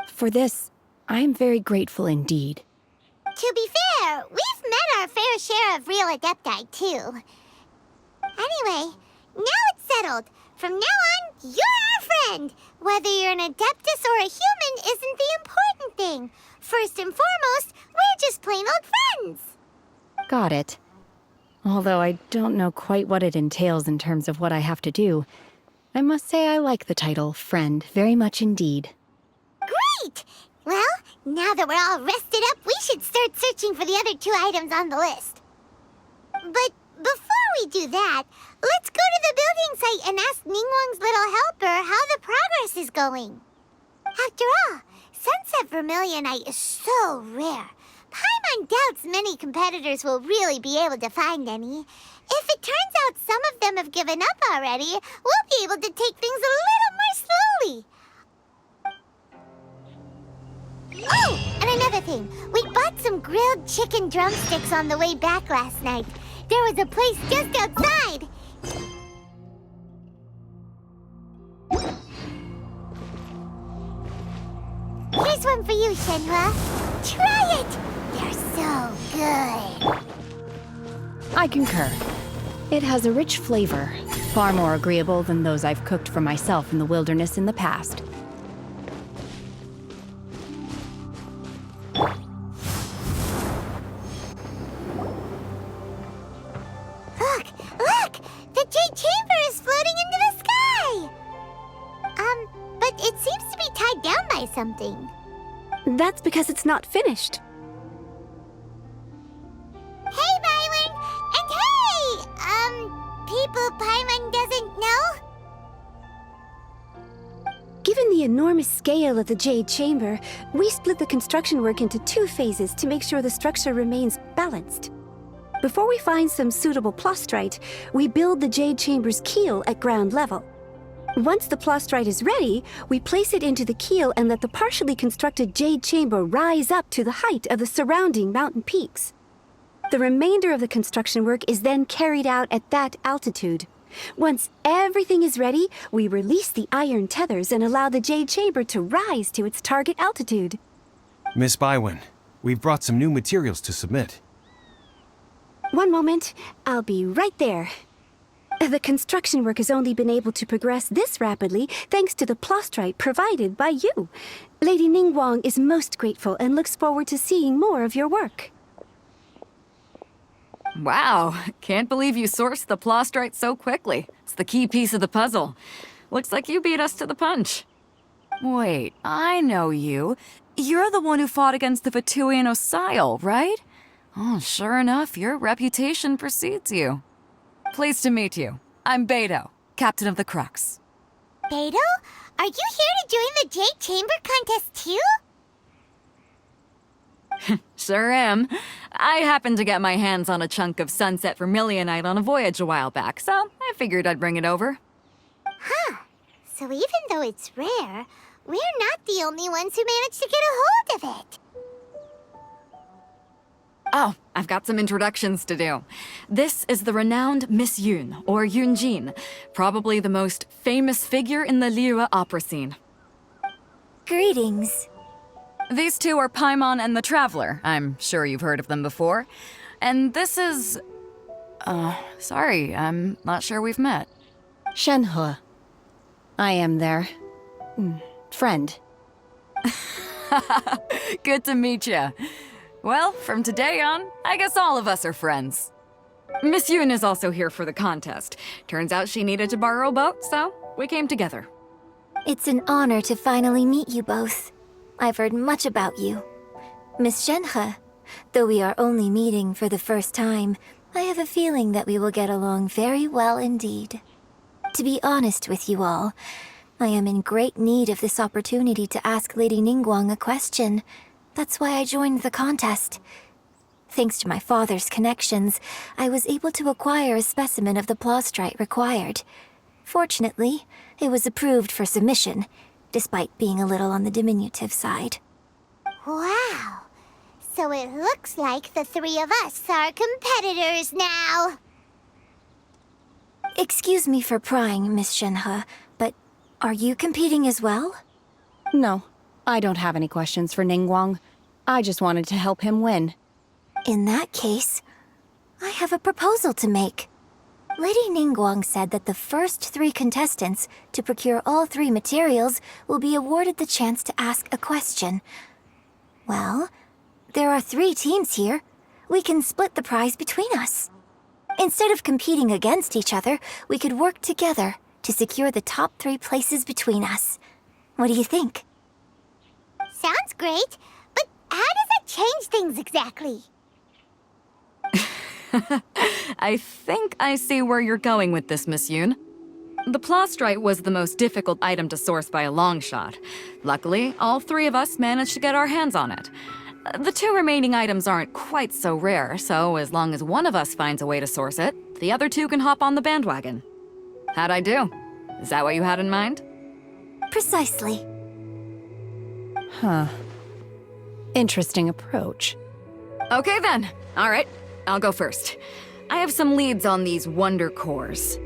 Speaker 1: For this, I am very grateful indeed.
Speaker 6: To be fair, we've met our fair share of real adepti, too. Anyway, now it's settled. From now on, you're our friend. Whether you're an adeptus or a human isn't the important thing. First and foremost, we're just plain old friends.
Speaker 1: Got it. Although I don't know quite what it entails in terms of what I have to do, I must say I like the title, Friend, very much indeed.
Speaker 6: Great! Well, now that we're all rested up, we should start searching for the other 2 items on the list. But before we do that, let's go to the building site and ask Ningguang's little helper how the progress is going. After all, Sunset Vermilionite is so rare. Paimon doubts many competitors will really be able to find any. If it turns out some of them have given up already, we'll be able to take things a little more slowly. Oh, and another thing. We bought some grilled chicken drumsticks on the way back last night. There was a place just outside. Here's one for you, Shenhua. Try it! They're so good.
Speaker 1: I concur. It has a rich flavor, far more agreeable than those I've cooked for myself in the wilderness in the past.
Speaker 6: Look! The Jade Chamber is floating into the sky! But it seems to be tied down by something.
Speaker 13: That's because it's not finished.
Speaker 6: Hey, Byron! And hey! People Paimon doesn't know?
Speaker 13: Given the enormous scale of the Jade Chamber, we split the construction work into 2 phases to make sure the structure remains balanced. Before we find some suitable plastrite, we build the Jade Chamber's keel at ground level. Once the plastrite is ready, we place it into the keel and let the partially constructed Jade Chamber rise up to the height of the surrounding mountain peaks. The remainder of the construction work is then carried out at that altitude. Once everything is ready, we release the iron tethers and allow the Jade Chamber to rise to its target altitude.
Speaker 4: Miss Bywin, we've brought some new materials to submit.
Speaker 13: One moment, I'll be right there. The construction work has only been able to progress this rapidly thanks to the plastrite provided by you. Lady Ningguang is most grateful and looks forward to seeing more of your work.
Speaker 15: Wow, can't believe you sourced the plastrite so quickly. It's the key piece of the puzzle. Looks like you beat us to the punch. Wait, I know you. You're the one who fought against the Vatuian Osile, right? Oh, sure enough, your reputation precedes you. Pleased to meet you. I'm Beto, captain of the Crux.
Speaker 6: Beto? Are you here to join the Jade Chamber contest too?
Speaker 15: Sure am. I happened to get my hands on a chunk of sunset vermilionite on a voyage a while back, so I figured I'd bring it over.
Speaker 6: Huh. So even though it's rare, we're not the only ones who managed to get a hold of it.
Speaker 15: Oh, I've got some introductions to do. This is the renowned Miss Yun, or Yunjin, probably the most famous figure in the Liyue opera scene.
Speaker 13: Greetings.
Speaker 15: These two are Paimon and the Traveler. I'm sure you've heard of them before. And this is... sorry, I'm not sure we've met.
Speaker 1: Shenhe. I am their... friend.
Speaker 15: Good to meet you. Well, from today on, I guess all of us are friends. Miss Yun is also here for the contest. Turns out she needed to borrow a boat, so we came together.
Speaker 13: It's an honor to finally meet you both. I've heard much about you. Miss Shenhe, though we are only meeting for the first time, I have a feeling that we will get along very well indeed. To be honest with you all, I am in great need of this opportunity to ask Lady Ningguang a question. That's why I joined the contest. Thanks to my father's connections, I was able to acquire a specimen of the plaustrite required. Fortunately, it was approved for submission, despite being a little on the diminutive side.
Speaker 6: Wow. So it looks like the three of us are competitors now.
Speaker 13: Excuse me for prying, Miss Shenhe, but are you competing as well?
Speaker 1: No, I don't have any questions for Ningguang. I just wanted to help him win.
Speaker 13: In that case, I have a proposal to make. Lady Ningguang said that the first 3 contestants to procure all 3 materials will be awarded the chance to ask a question. Well, there are 3 teams here. We can split the prize between us. Instead of competing against each other, we could work together to secure the top 3 places between us. What do you think?
Speaker 6: Sounds great, but how does it change things exactly?
Speaker 15: I think I see where you're going with this, Miss Yun. The plaustrite was the most difficult item to source by a long shot. Luckily, all 3 of us managed to get our hands on it. The 2 remaining items aren't quite so rare, so as long as one of us finds a way to source it, the other 2 can hop on the bandwagon. How'd I do? Is that what you had in mind?
Speaker 13: Precisely.
Speaker 1: Huh. Interesting approach.
Speaker 15: Okay then. All right, I'll go first. I have some leads on these wonder cores.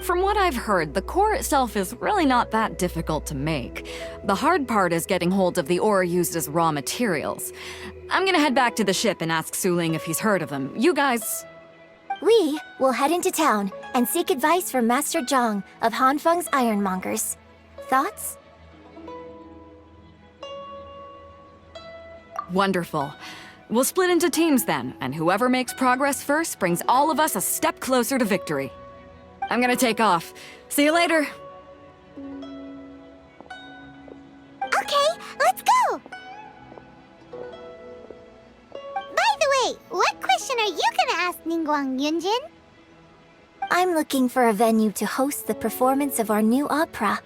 Speaker 15: From what I've heard, the core itself is really not that difficult to make. The hard part is getting hold of the ore used as raw materials. I'm gonna head back to the ship and ask Suling if he's heard of them. You guys...
Speaker 13: We will head into town and seek advice from Master Zhang of Hanfeng's Ironmongers. Thoughts?
Speaker 15: Wonderful. We'll split into teams then, and whoever makes progress first brings all of us a step closer to victory. I'm gonna take off. See you later.
Speaker 6: Okay, let's go! By the way, what question are you gonna ask Ningguang, Yunjin?
Speaker 13: I'm looking for a venue to host the performance of our new opera.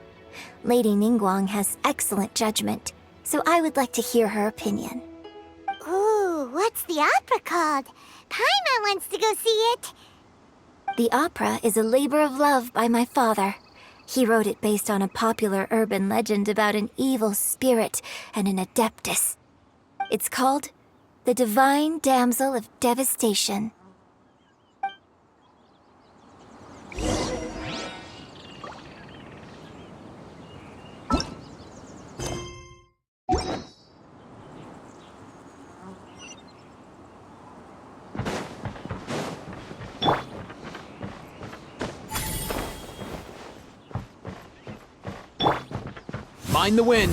Speaker 13: Lady Ningguang has excellent judgment, so I would like to hear her opinion.
Speaker 6: Ooh, what's the opera called? Paimon wants to go see it.
Speaker 13: The opera is a labor of love by my father. He wrote it based on a popular urban legend about an evil spirit and an adeptus. It's called The Divine Damsel of Devastation.
Speaker 11: Mind the wind.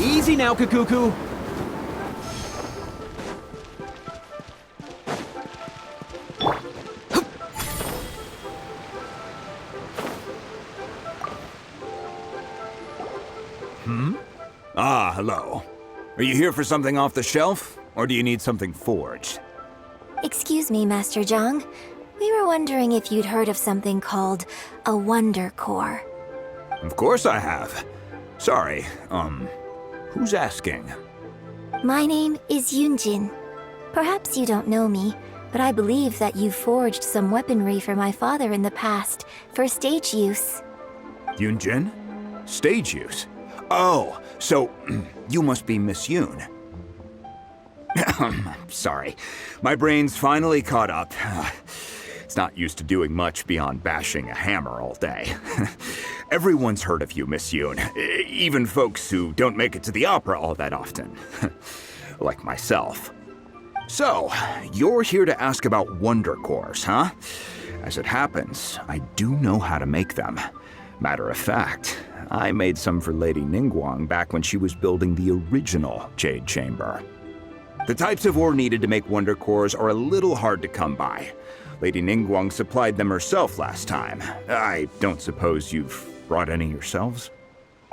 Speaker 11: Easy now, Kakuku.
Speaker 16: Ah, hello. Are you here for something off the shelf, or do you need something forged?
Speaker 6: Excuse me, Master Zhang. We were wondering if you'd heard of something called a Wonder Core.
Speaker 16: Of course I have. Sorry, who's asking?
Speaker 6: My name is Yunjin. Perhaps you don't know me, but I believe that you forged some weaponry for my father in the past, for stage use.
Speaker 16: Yunjin? Stage use? Oh, so you must be Miss Yoon. Sorry, my brain's finally caught up. It's not used to doing much beyond bashing a hammer all day. Everyone's heard of you, Miss Yoon, even folks who don't make it to the opera all that often. Like myself. So, you're here to ask about Wonder Cores, huh? As it happens, I do know how to make them. Matter of fact, I made some for Lady Ningguang back when she was building the original Jade Chamber. The types of ore needed to make Wonder Cores are a little hard to come by. Lady Ningguang supplied them herself last time. I don't suppose you've brought any yourselves?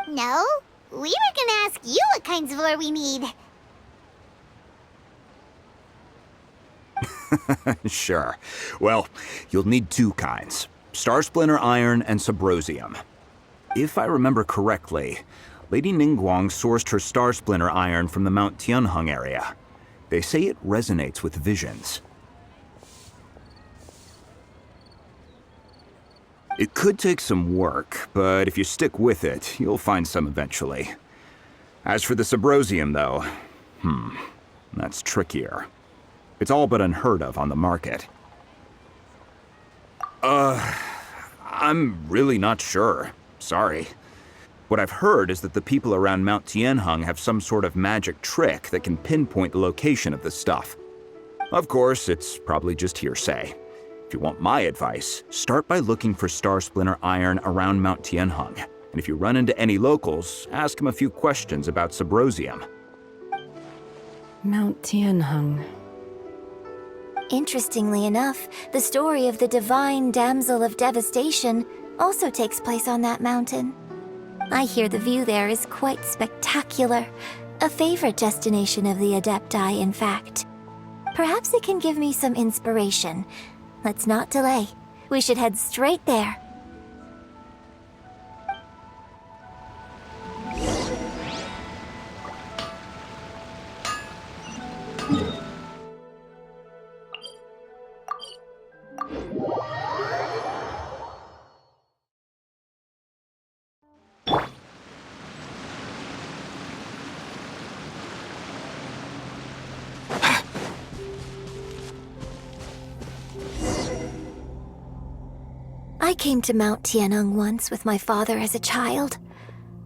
Speaker 6: No, we were gonna ask you what kinds of ore we need.
Speaker 16: Sure. Well, you'll need two kinds. Star Splinter Iron and Subrosium. If I remember correctly, Lady Ningguang sourced her Star Splinter Iron from the Mount Tianheng area. They say it resonates with visions. It could take some work, but if you stick with it, you'll find some eventually. As for the Subrosium, though, that's trickier. It's all but unheard of on the market. I'm really not sure. Sorry. What I've heard is that the people around Mount Tianheng have some sort of magic trick that can pinpoint the location of the stuff. Of course, it's probably just hearsay. If you want my advice, start by looking for Star Splinter Iron around Mount Tianheng. And if you run into any locals, ask them a few questions about Subrosium.
Speaker 1: Mount Tianheng.
Speaker 6: Interestingly enough, the story of the divine damsel of devastation also takes place on that mountain. I hear the view there is quite spectacular. A favorite destination of the Adepti, in fact. Perhaps it can give me some inspiration. Let's not delay. We should head straight there. I came to Mount Tianheng once with my father as a child.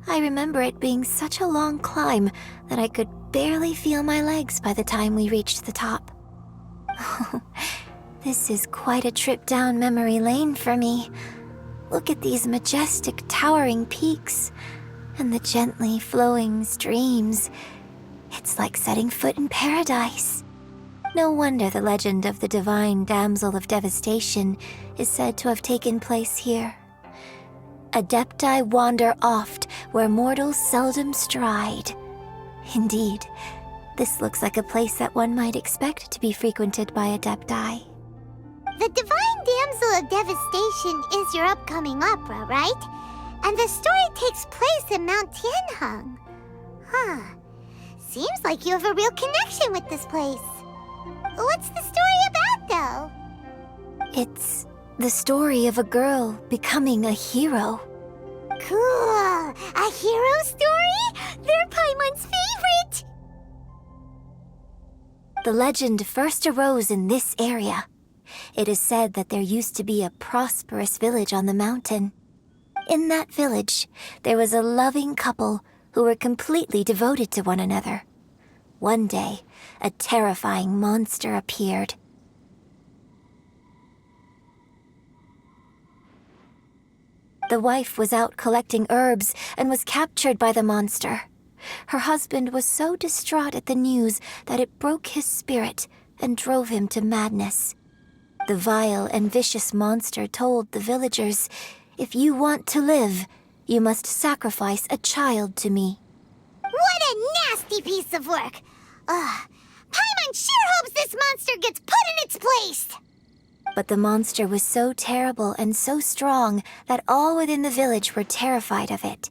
Speaker 6: I remember it being such a long climb that I could barely feel my legs by the time we reached the top. This is quite a trip down memory lane for me. Look at these majestic towering peaks and the gently flowing streams. It's like setting foot in paradise. No wonder the legend of the divine damsel of devastation is said to have taken place here. Adepti wander oft where mortals seldom stride. Indeed, this looks like a place that one might expect to be frequented by Adepti.
Speaker 17: The Divine Damsel of Devastation is your upcoming opera, right? And the story takes place in Mount Tianheng. Huh. Seems like you have a real connection with this place. What's the story about, though?
Speaker 6: It's the story of a girl becoming a hero.
Speaker 17: Cool! A hero story? They're Paimon's favorite!
Speaker 6: The legend first arose in this area. It is said that there used to be a prosperous village on the mountain. In that village, there was a loving couple who were completely devoted to one another. One day, a terrifying monster appeared. The wife was out collecting herbs and was captured by the monster.
Speaker 13: Her husband was so distraught at the news that it broke his spirit and drove him to madness. The vile and vicious monster told the villagers, "If you want to live, you must sacrifice a child to me."
Speaker 6: What a nasty piece of work! Ugh. Paimon sure hopes this monster gets put in its place!
Speaker 13: But the monster was so terrible and so strong that all within the village were terrified of it.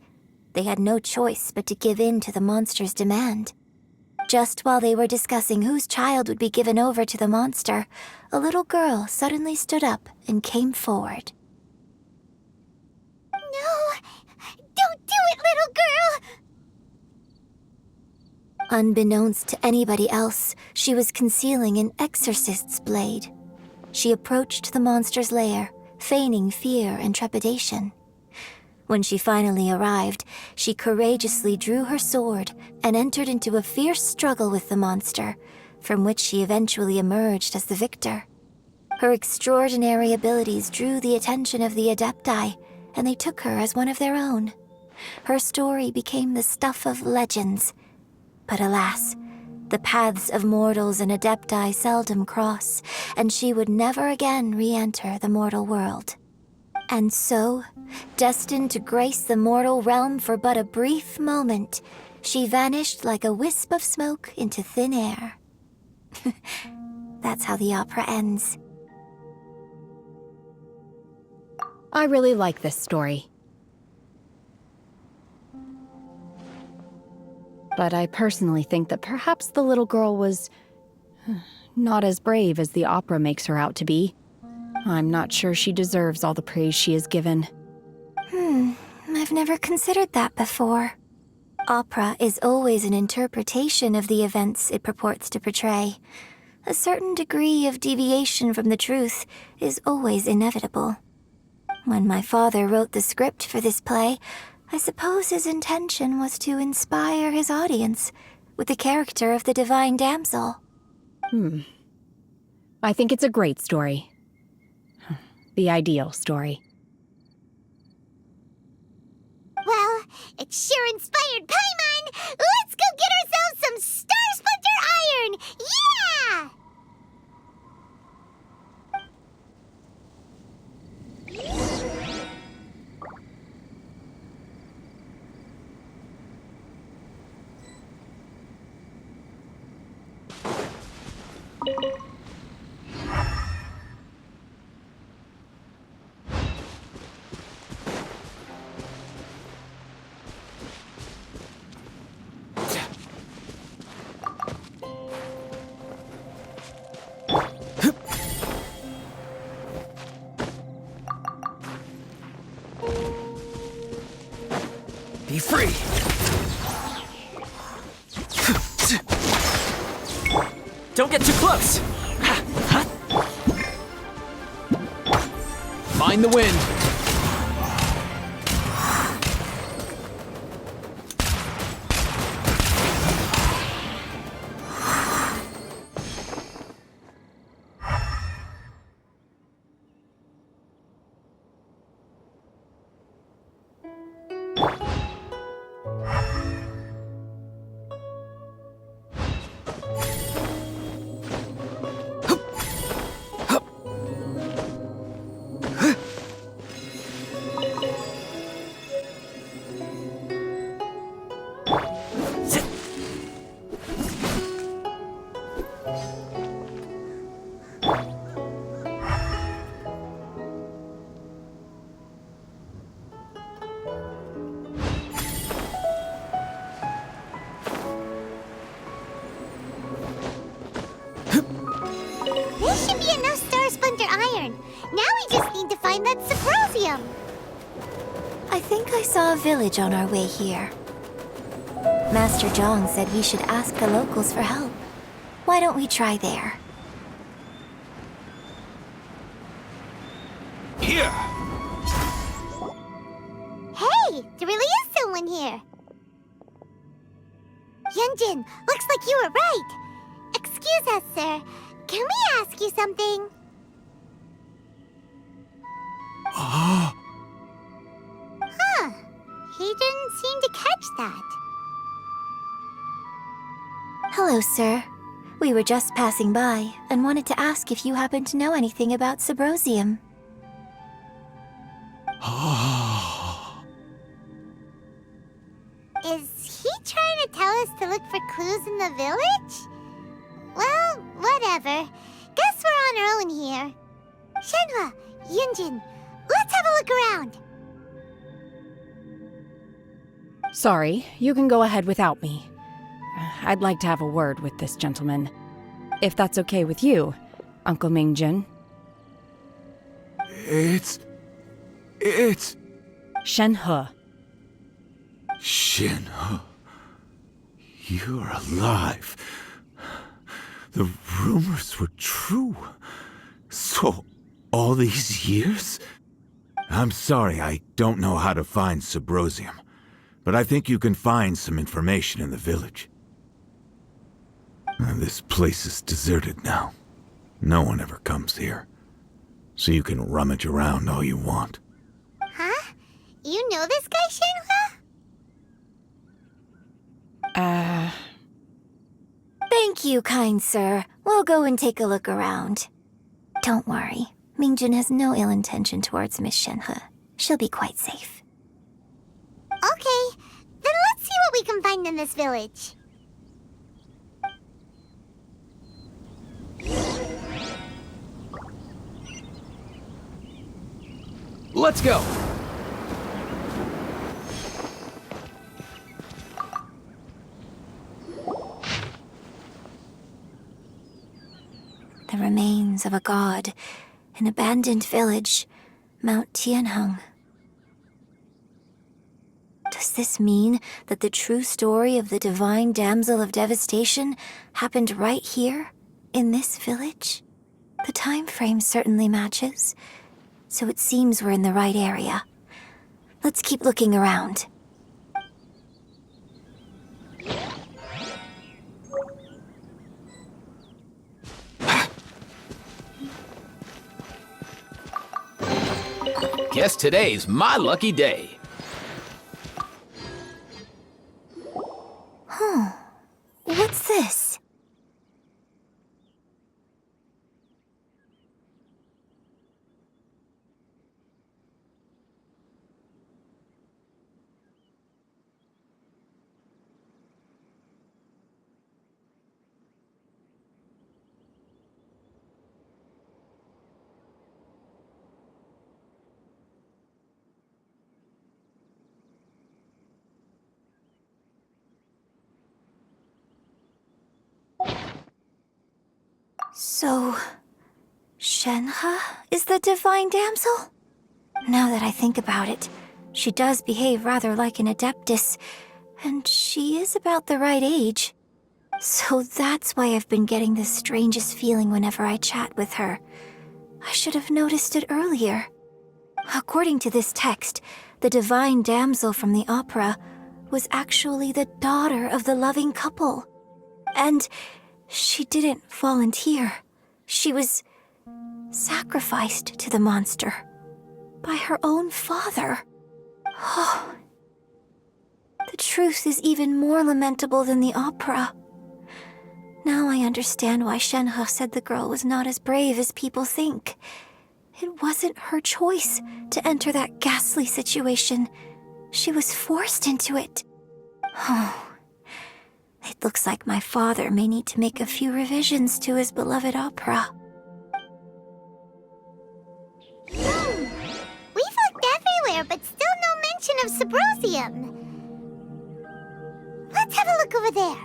Speaker 13: They had no choice but to give in to the monster's demand. Just while they were discussing whose child would be given over to the monster, a little girl suddenly stood up and came forward.
Speaker 6: No! Don't do it, little girl!
Speaker 13: Unbeknownst to anybody else, she was concealing an exorcist's blade. She approached the monster's lair, feigning fear and trepidation. When she finally arrived, she courageously drew her sword and entered into a fierce struggle with the monster, from which she eventually emerged as the victor. Her extraordinary abilities drew the attention of the Adepti, and they took her as one of their own. Her story became the stuff of legends. But alas, the paths of mortals and Adepti seldom cross, and she would never again re-enter the mortal world. And so, destined to grace the mortal realm for but a brief moment, she vanished like a wisp of smoke into thin air. That's how the opera ends.
Speaker 1: I really like this story. But I personally think that perhaps the little girl was not as brave as the opera makes her out to be. I'm not sure she deserves all the praise she is given.
Speaker 13: I've never considered that before. Opera is always an interpretation of the events it purports to portray. A certain degree of deviation from the truth is always inevitable. When my father wrote the script for this play, I suppose his intention was to inspire his audience with the character of the divine damsel.
Speaker 1: I think it's a great story. The ideal story.
Speaker 6: Well, it sure inspired Paimon! Let's go get ourselves some Star Splinter Iron! Yeah!
Speaker 11: Be free! Don't get too close! Mind the wind!
Speaker 6: This should be enough Star Splinter Iron. Now we just need to find that Symposium.
Speaker 13: I think I saw a village on our way here. Master Zhang said we should ask the locals for help. Why don't we try there?
Speaker 11: Here!
Speaker 6: Hey, there really is someone here. Yunjin, looks like you were right. Excuse us, sir. Can we ask you something? Huh. He didn't seem to catch that. Hello, sir. We were just passing by and wanted to ask if you happen to know anything about Subrosium. Is he trying to tell us to look for clues in the village? Well, whatever. Guess we're on our own here. Shenhua, Yunjin, let's have a look around.
Speaker 1: Sorry, you can go ahead without me. I'd like to have a word with this gentleman. If that's okay with you, Uncle Mingjin.
Speaker 18: It's...
Speaker 1: Shenhe.
Speaker 18: Shenhe. You're alive. The rumors were true. So, all these years? I'm sorry, I don't know how to find Subrosium, but I think you can find some information in the village. This place is deserted now. No one ever comes here. So you can rummage around all you want.
Speaker 6: Huh? You know this guy, Shenhua? Thank you, kind sir. We'll go and take a look around. Don't worry. Mingjin has no ill intention towards Miss Shenhe. She'll be quite safe. Okay, then let's see what we can find in this village.
Speaker 11: Let's go!
Speaker 6: The remains of a god, an abandoned village, Mount Tianheng. Does this mean that the true story of the divine damsel of devastation happened right here, in this village? The time frame certainly matches, so it seems we're in the right area. Let's keep looking around.
Speaker 11: Guess today's my lucky day.
Speaker 6: What's this? So, Shenhe is the divine damsel? Now that I think about it, she does behave rather like an adeptus, and she is about the right age. So that's why I've been getting the strangest feeling whenever I chat with her. I should have noticed it earlier. According to this text, the divine damsel from the opera was actually the daughter of the loving couple. And she didn't volunteer. She was sacrificed to the monster by her own father. Oh, the truth is even more lamentable than the opera. Now I understand why Shenhe said the girl was not as brave as people think. It wasn't her choice to enter that ghastly situation. She was forced into it. Oh, it looks like my father may need to make a few revisions to his beloved opera. We've looked everywhere, but still no mention of Subrosium. Let's have a look over there.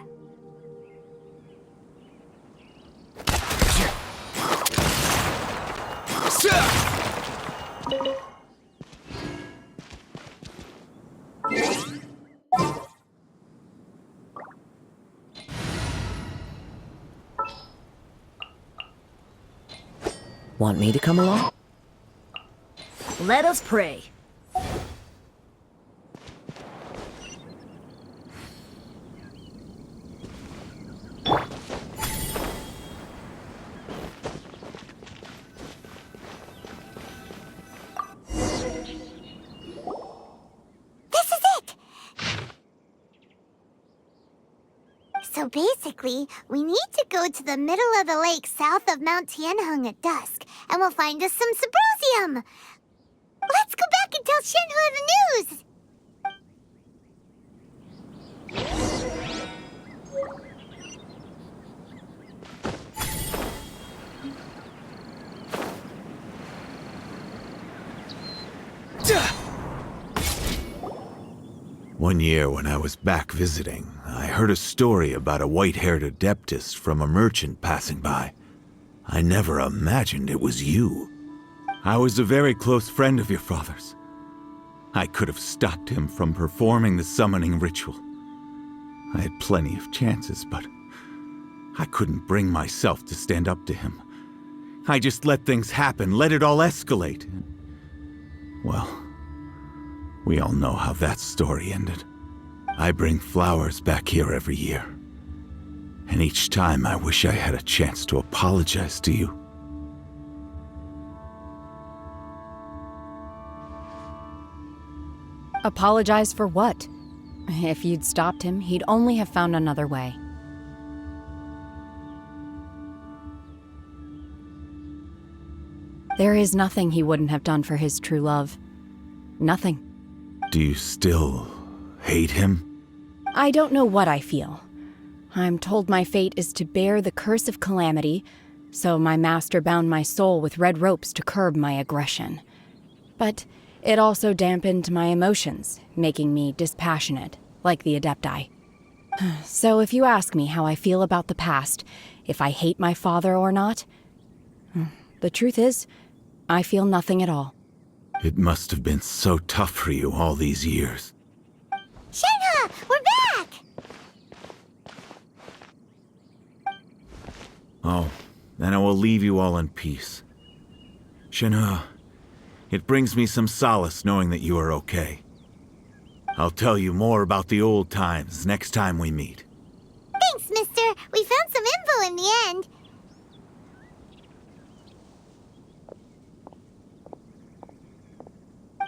Speaker 19: Want me to come along?
Speaker 20: Let us pray.
Speaker 17: So basically, we need to go to the middle of the lake south of Mount Tianheng at dusk, and we'll find us some Symposium. Let's go back and tell Shenhua the news!
Speaker 18: One year when I was back visiting, I heard a story about a white-haired adeptus from a merchant passing by. I never imagined it was you. I was a very close friend of your father's. I could have stopped him from performing the summoning ritual. I had plenty of chances, but I couldn't bring myself to stand up to him. I just let things happen, let it all escalate. Well, we all know how that story ended. I bring flowers back here every year. And each time I wish I had a chance to apologize to you.
Speaker 1: Apologize for what? If you'd stopped him, he'd only have found another way. There is nothing he wouldn't have done for his true love. Nothing.
Speaker 18: Do you still hate him?
Speaker 1: I don't know what I feel. I'm told my fate is to bear the curse of calamity, so my master bound my soul with red ropes to curb my aggression. But it also dampened my emotions, making me dispassionate, like the Adepti. So if you ask me how I feel about the past, if I hate my father or not, the truth is, I feel nothing at all.
Speaker 18: It must have been so tough for you all these years.
Speaker 17: Shenhua, we're back!
Speaker 18: Oh, then I will leave you all in peace. Shenhua, it brings me some solace knowing that you are okay. I'll tell you more about the old times next time we meet.
Speaker 17: Thanks, mister. We found some info in the end.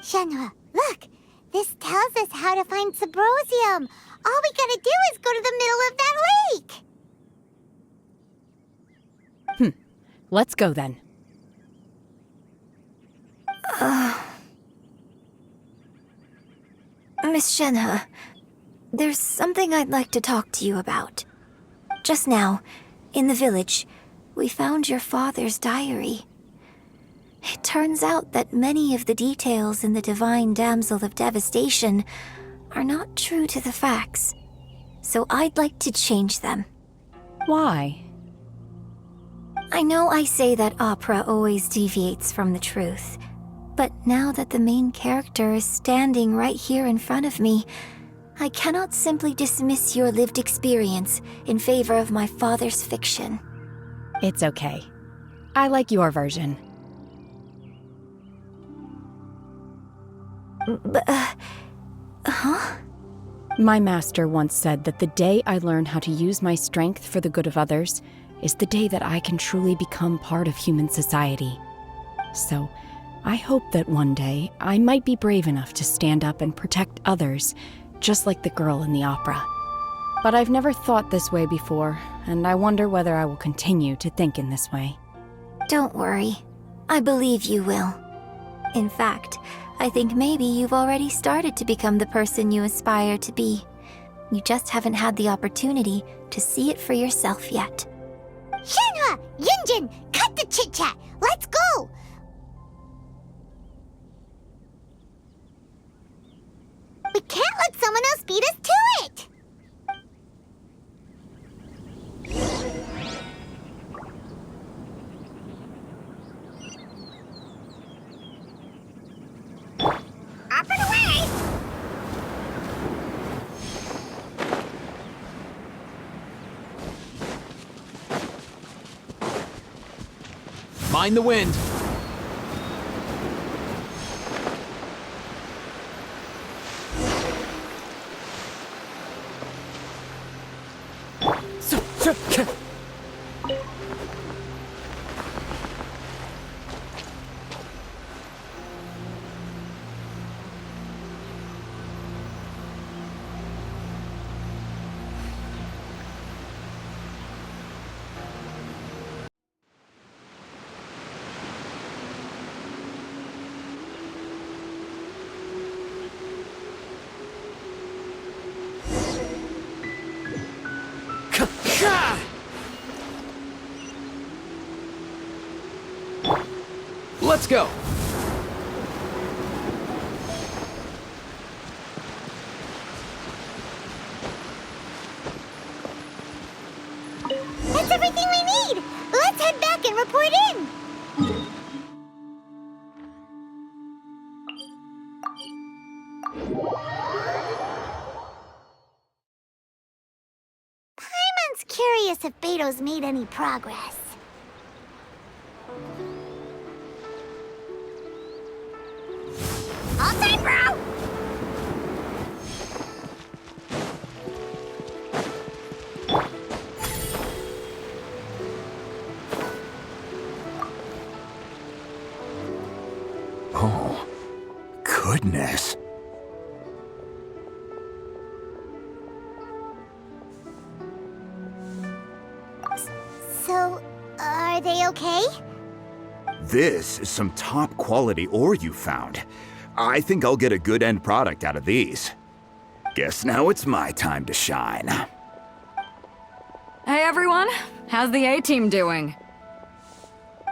Speaker 17: Shenhua, look! This tells us how to find Symposium. All we gotta do is go to the middle of that lake!
Speaker 1: Let's go then.
Speaker 6: Miss Shenhua, there's something I'd like to talk to you about. Just now, in the village, we found your father's diary. It turns out that many of the details in the Divine Damsel of Devastation are not true to the facts, so I'd like to change them.
Speaker 1: Why?
Speaker 6: I know I say that opera always deviates from the truth, but now that the main character is standing right here in front of me, I cannot simply dismiss your lived experience in favor of my father's fiction.
Speaker 1: It's okay. I like your version.
Speaker 6: Huh?
Speaker 1: My master once said that the day I learn how to use my strength for the good of others is the day that I can truly become part of human society. So, I hope that one day I might be brave enough to stand up and protect others, just like the girl in the opera. But I've never thought this way before, and I wonder whether I will continue to think in this way.
Speaker 6: Don't worry. I believe you will. In fact, I think maybe you've already started to become the person you aspire to be. You just haven't had the opportunity to see it for yourself yet.
Speaker 17: Shenhua! Yunjin! Cut the chit-chat! Let's go! We can't let someone else beat us to it! Up and away!
Speaker 11: Mind the wind. Let's go!
Speaker 6: That's everything we need! Let's head back and report in! Paimon's curious if Beto's made any progress. All time, bro!
Speaker 16: Oh, goodness.
Speaker 6: So, are they okay?
Speaker 16: This is some top quality ore you found. I think I'll get a good end product out of these. Guess now it's my time to shine.
Speaker 15: Hey everyone, how's the A-team doing?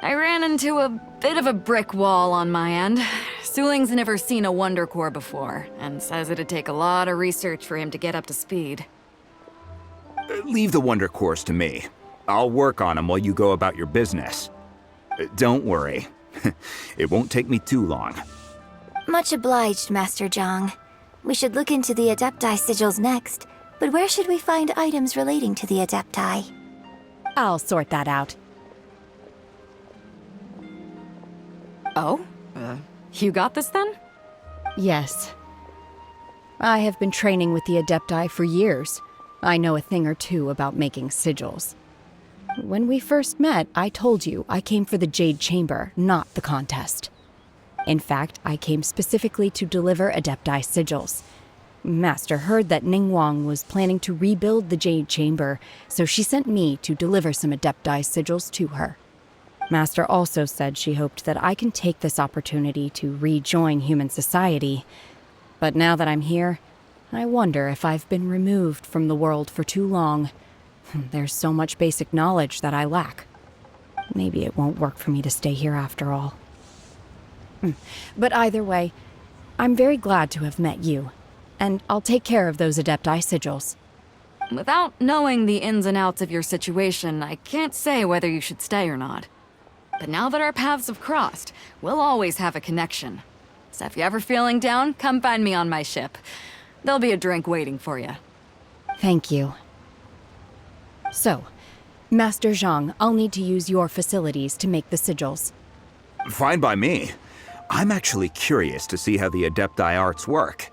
Speaker 15: I ran into a bit of a brick wall on my end. Suling's never seen a Wonder Core before, and says it'd take a lot of research for him to get up to speed.
Speaker 16: Leave the Wonder Cores to me. I'll work on them while you go about your business. Don't worry. It won't take me too long.
Speaker 21: Much obliged, Master Zhang. We should look into the Adepti sigils next, but where should we find items relating to the Adepti?
Speaker 1: I'll sort that out.
Speaker 15: Oh? You got this then?
Speaker 1: Yes. I have been training with the Adepti for years. I know a thing or two about making sigils. When we first met, I told you I came for the Jade Chamber, not the contest. In fact, I came specifically to deliver Adepti sigils. Master heard that Ningguang was planning to rebuild the Jade Chamber, so she sent me to deliver some Adepti sigils to her. Master also said she hoped that I can take this opportunity to rejoin human society. But now that I'm here, I wonder if I've been removed from the world for too long. There's so much basic knowledge that I lack. Maybe it won't work for me to stay here after all. But either way, I'm very glad to have met you, and I'll take care of those Adepti sigils.
Speaker 15: Without knowing the ins and outs of your situation, I can't say whether you should stay or not. But now that our paths have crossed, we'll always have a connection. So if you're ever feeling down, come find me on my ship. There'll be a drink waiting for you.
Speaker 1: Thank you. So, Master Zhang, I'll need to use your facilities to make the sigils.
Speaker 16: Fine by me. I'm actually curious to see how the Adepti arts work.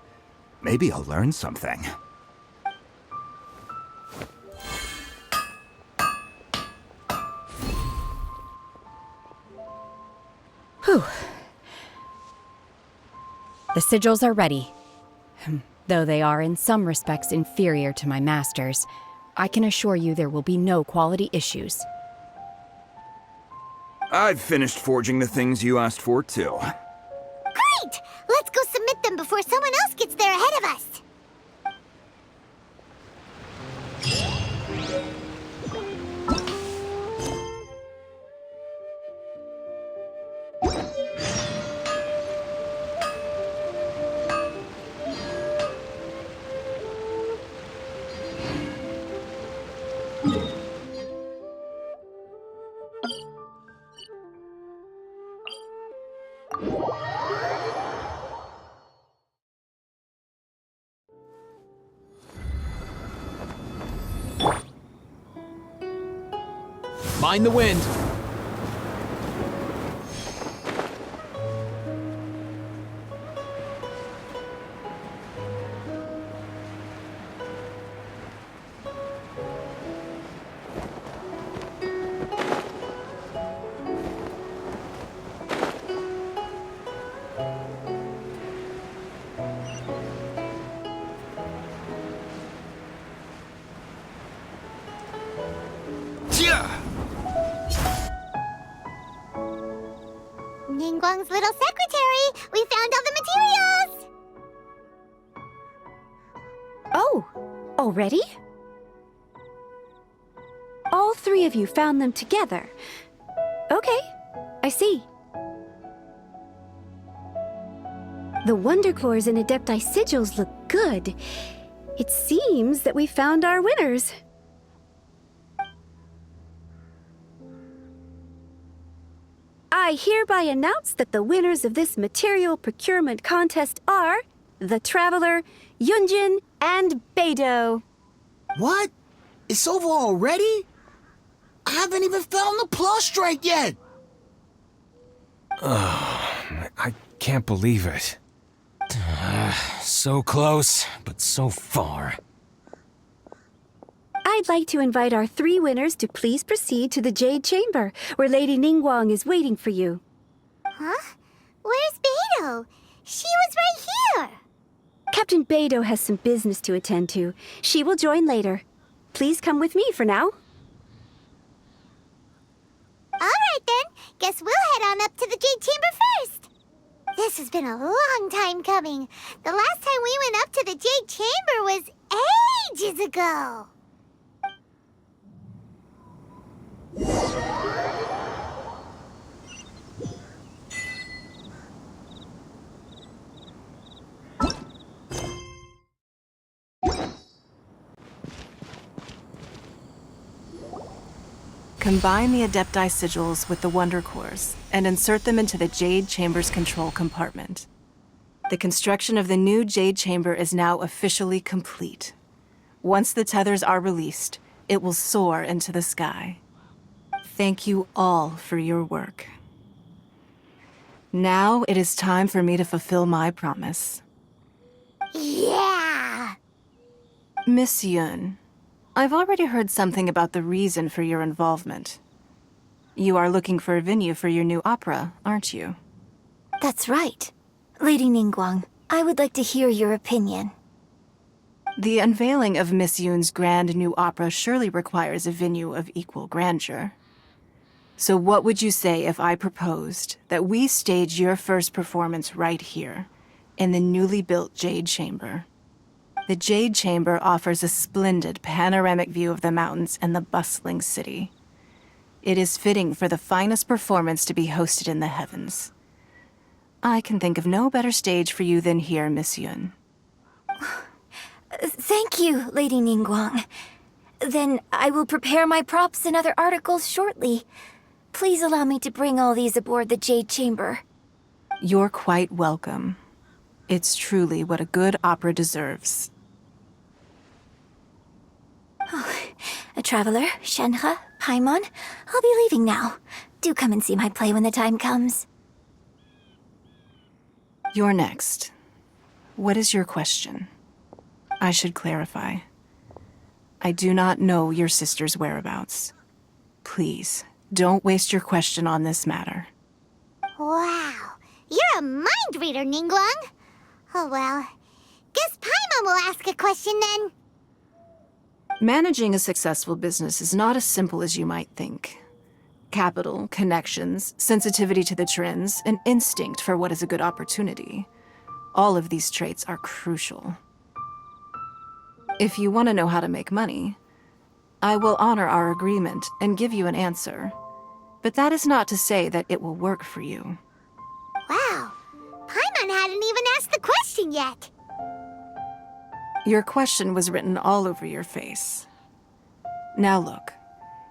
Speaker 16: Maybe I'll learn something.
Speaker 1: Whew. The sigils are ready. Though they are in some respects inferior to my master's, I can assure you there will be no quality issues.
Speaker 16: I've finished forging the things you asked for, too.
Speaker 6: Great! Let's go submit them before someone else gets there ahead of us!
Speaker 11: Mind the wind.
Speaker 6: Ningguang's little secretary! We found all the materials!
Speaker 13: Oh, already? all three of you found them together. Okay, I see. The Wonder Cores and Adepti sigils look good. It seems that we found our winners. I hereby announce that the winners of this material procurement contest are the Traveler, Yunjin, and Beidou.
Speaker 5: What? It's over already? I haven't even found the Plustrite yet!
Speaker 4: I can't believe it. So close, but so far.
Speaker 13: I'd like to invite our three winners to please proceed to the Jade Chamber, where Lady Ningguang is waiting for you.
Speaker 17: Huh? Where's Beidou? She was right here!
Speaker 13: Captain Beidou has some business to attend to. She will join later. Please come with me for now.
Speaker 17: Alright then, guess we'll head on up to the Jade Chamber first. This has been a long time coming. The last time we went up to the Jade Chamber was ages ago.
Speaker 2: Combine the Adepti sigils with the Wonder Cores and insert them into the Jade Chamber's control compartment. The construction of the new Jade Chamber is now officially complete. Once the tethers are released, it will soar into the sky. Thank you all for your work. Now it is time for me to fulfill my promise.
Speaker 17: Yeah!
Speaker 2: Miss Yun, I've already heard something about the reason for your involvement. You are looking for a venue for your new opera, aren't you?
Speaker 21: That's right. Lady Ningguang, I would like to hear your opinion.
Speaker 2: The unveiling of Miss Yun's grand new opera surely requires a venue of equal grandeur. So what would you say if I proposed that we stage your first performance right here, in the newly built Jade Chamber? The Jade Chamber offers a splendid panoramic view of the mountains and the bustling city. It is fitting for the finest performance to be hosted in the heavens. I can think of no better stage for you than here, Miss Yun.
Speaker 21: Thank you, Lady Ningguang. Then I will prepare my props and other articles shortly. Please allow me to bring all these aboard the Jade Chamber.
Speaker 2: You're quite welcome. It's truly what a good opera deserves.
Speaker 21: A traveler, Shenhe, Paimon, I'll be leaving now. Do come and see my play when the time comes.
Speaker 2: You're next. What is your question? I should clarify. I do not know your sister's whereabouts. Please, don't waste your question on this matter.
Speaker 17: Wow, you're a mind reader, Ningguang. Oh well, guess Paimon will ask a question then.
Speaker 2: Managing a successful business is not as simple as you might think. Capital, connections, sensitivity to the trends, and instinct for what is a good opportunity. All of these traits are crucial. If you want to know how to make money, I will honor our agreement and give you an answer. But that is not to say that it will work for you.
Speaker 17: Wow, Paimon hadn't even asked the question yet.
Speaker 2: Your question was written all over your face. Now look,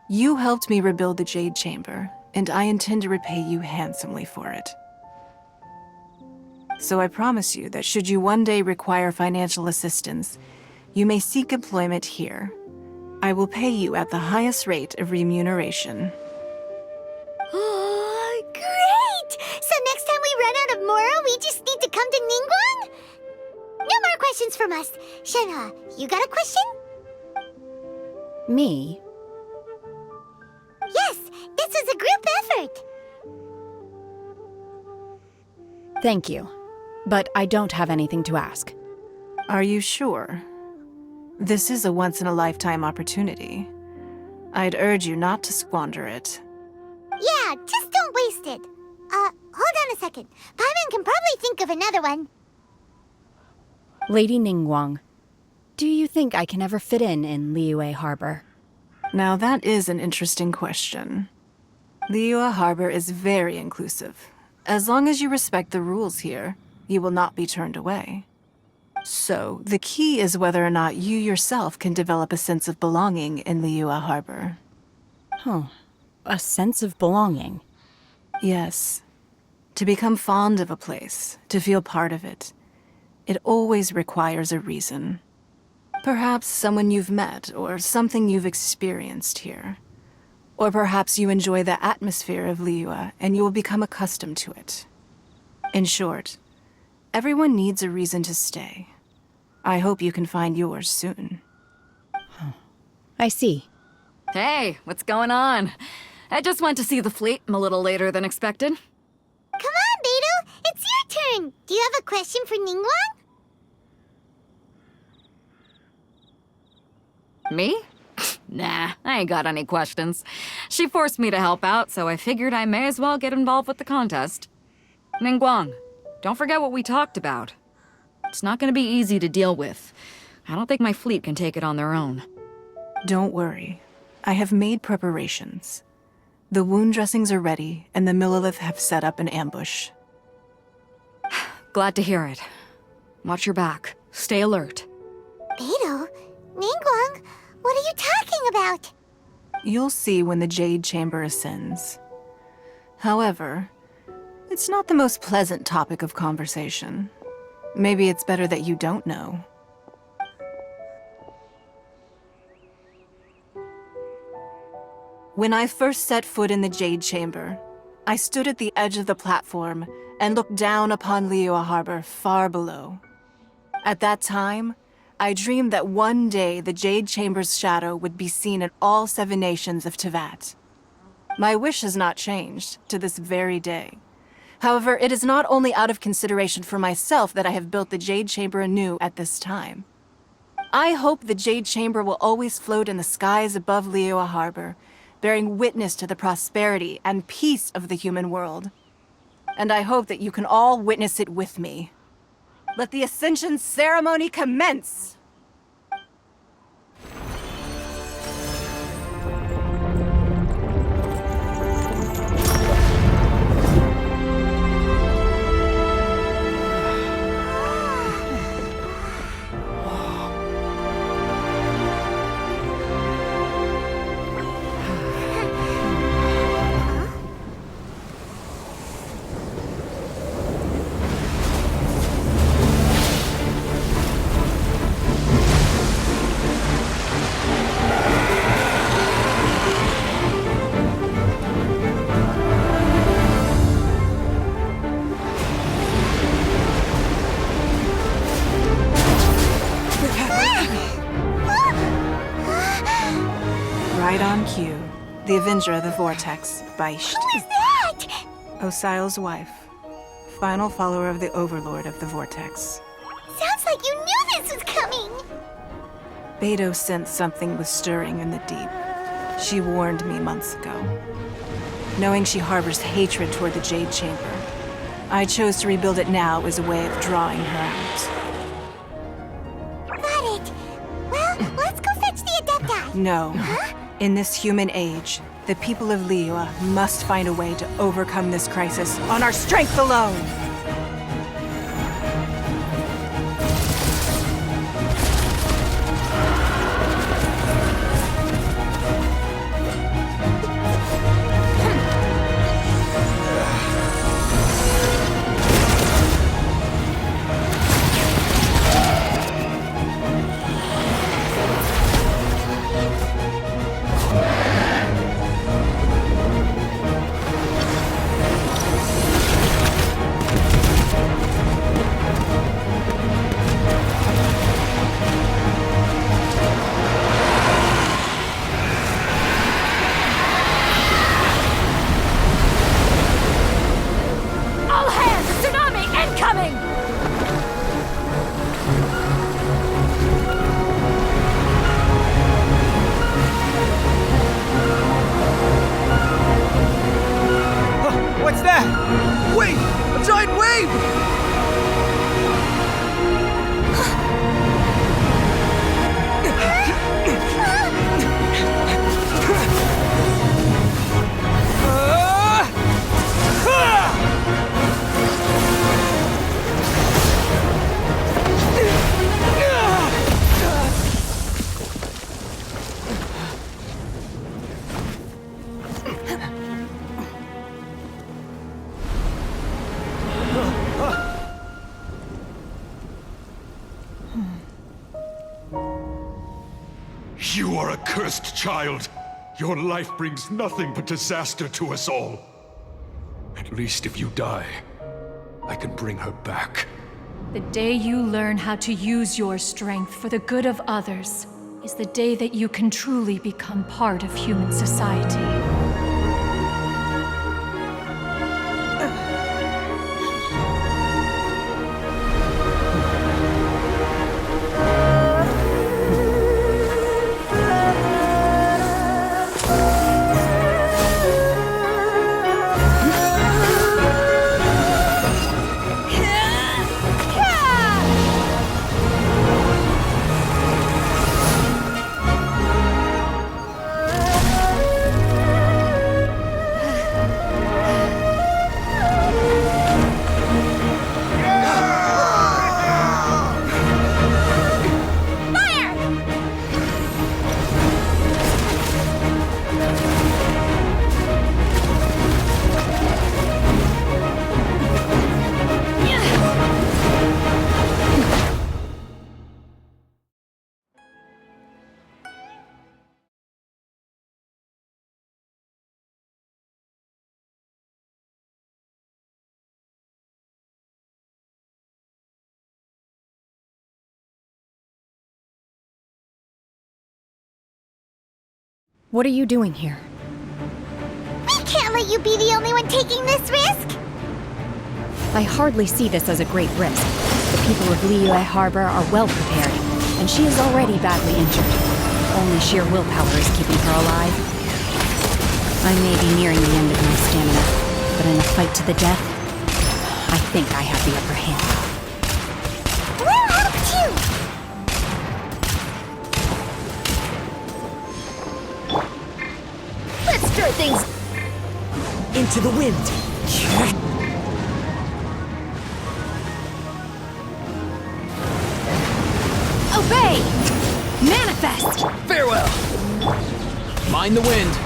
Speaker 2: you helped me rebuild the Jade Chamber, and I intend to repay you handsomely for it. So I promise you that should you one day require financial assistance, you may seek employment here. I will pay you at the highest rate of remuneration.
Speaker 17: Oh, great! So next time we run out of Mora, we just need to come to Ningguang? No more questions from us. Shenhe, you got a question?
Speaker 1: Me?
Speaker 17: Yes, this is a group effort.
Speaker 1: Thank you. But I don't have anything to ask.
Speaker 2: Are you sure? This is a once-in-a-lifetime opportunity. I'd urge you not to squander it.
Speaker 17: Yeah, just don't waste it. Hold on a second. Paimon can probably think of another one.
Speaker 1: Lady Ningguang, do you think I can ever fit in Liyue Harbor?
Speaker 2: Now that is an interesting question. Liyue Harbor is very inclusive. As long as you respect the rules here, you will not be turned away. So, the key is whether or not you yourself can develop a sense of belonging in Liyue Harbor.
Speaker 1: Huh. A sense of belonging.
Speaker 2: Yes. To become fond of a place, to feel part of it, it always requires a reason. Perhaps someone you've met, or something you've experienced here. Or perhaps you enjoy the atmosphere of Liyue and you will become accustomed to it. In short, everyone needs a reason to stay. I hope you can find yours soon.
Speaker 1: I see.
Speaker 15: Hey, what's going on? I just went to see the fleet. I'm a little later than expected.
Speaker 6: Come on, Beidou! It's your turn! Do you have a question for Ningguang?
Speaker 15: Me? Nah, I ain't got any questions. She forced me to help out, so I figured I may as well get involved with the contest. Ningguang, don't forget what we talked about. It's not gonna be easy to deal with. I don't think my fleet can take it on their own.
Speaker 2: Don't worry. I have made preparations. The wound dressings are ready, and the Millelith have set up an ambush.
Speaker 15: Glad to hear it. Watch your back. Stay alert.
Speaker 6: Beidou? Ningguang? What are you talking about?
Speaker 2: You'll see when the Jade Chamber ascends. However, it's not the most pleasant topic of conversation. Maybe it's better that you don't know. When I first set foot in the Jade Chamber, I stood at the edge of the platform and looked down upon Liyue Harbor far below. At that time, I dreamed that one day the Jade Chamber's shadow would be seen in all 7 nations of Teyvat. My wish has not changed to this very day. However, it is not only out of consideration for myself that I have built the Jade Chamber anew at this time. I hope the Jade Chamber will always float in the skies above Liyue Harbor, bearing witness to the prosperity and peace of the human world. And I hope that you can all witness it with me. Let the Ascension ceremony commence! Right on cue. The Avenger of the Vortex, Baish.
Speaker 6: Who is that?
Speaker 2: Osial's wife. Final follower of the Overlord of the Vortex.
Speaker 6: Sounds like you knew this was coming!
Speaker 2: Beidou sensed something was stirring in the deep. She warned me months ago. Knowing she harbors hatred toward the Jade Chamber, I chose to rebuild it now as a way of drawing her out.
Speaker 6: Got it. Well, let's go fetch the Adepti.
Speaker 2: No. In this human age, the people of Liyue must find a way to overcome this crisis on our strength alone!
Speaker 3: You are a cursed child. Your life brings nothing but disaster to us all. At least if you die, I can bring her back.
Speaker 14: The day you learn how to use your strength for the good of others is the day that you can truly become part of human society.
Speaker 1: What are you doing here?
Speaker 6: We can't let you be the only one taking this risk!
Speaker 1: I hardly see this as a great risk. The people of Liyue Harbor are well prepared, and she is already badly injured. Only sheer willpower is keeping her alive. I may be nearing the end of my stamina, but in a fight to the death, I think I have the upper hand.
Speaker 6: We'll help you!
Speaker 20: Let's start things into the wind.
Speaker 21: Obey! Manifest!
Speaker 11: Farewell! Mind the wind.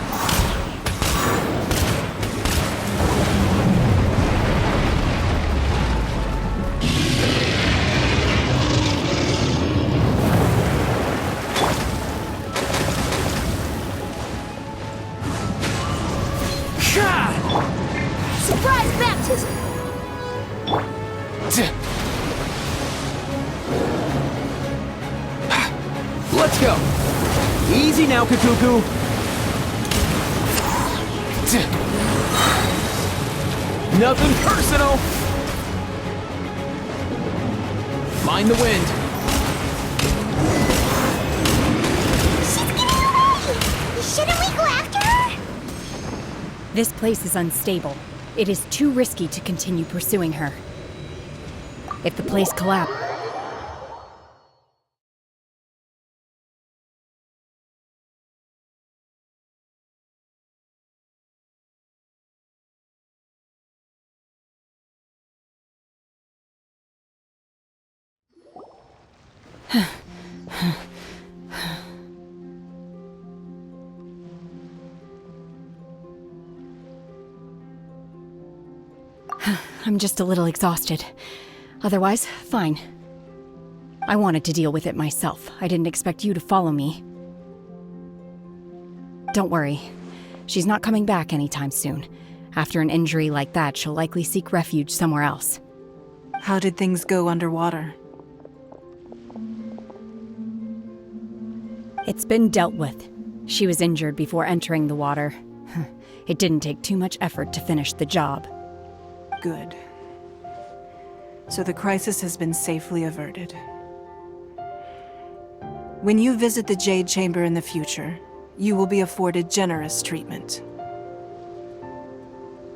Speaker 21: Surprise baptism!
Speaker 11: Let's go. Easy now, Kakuku. Nothing personal. Mind the wind.
Speaker 6: She's getting away! Shouldn't we go after her?
Speaker 1: This place is unstable. It is too risky to continue pursuing her. If the place collapses... I'm just a little exhausted. Otherwise, fine. I wanted to deal with it myself. I didn't expect you to follow me. Don't worry. She's not coming back anytime soon. After an injury like that, she'll likely seek refuge somewhere else.
Speaker 2: How did things go underwater?
Speaker 1: It's been dealt with. She was injured before entering the water. It didn't take too much effort to finish the job.
Speaker 2: Good. So the crisis has been safely averted. When you visit the Jade Chamber in the future, you will be afforded generous treatment.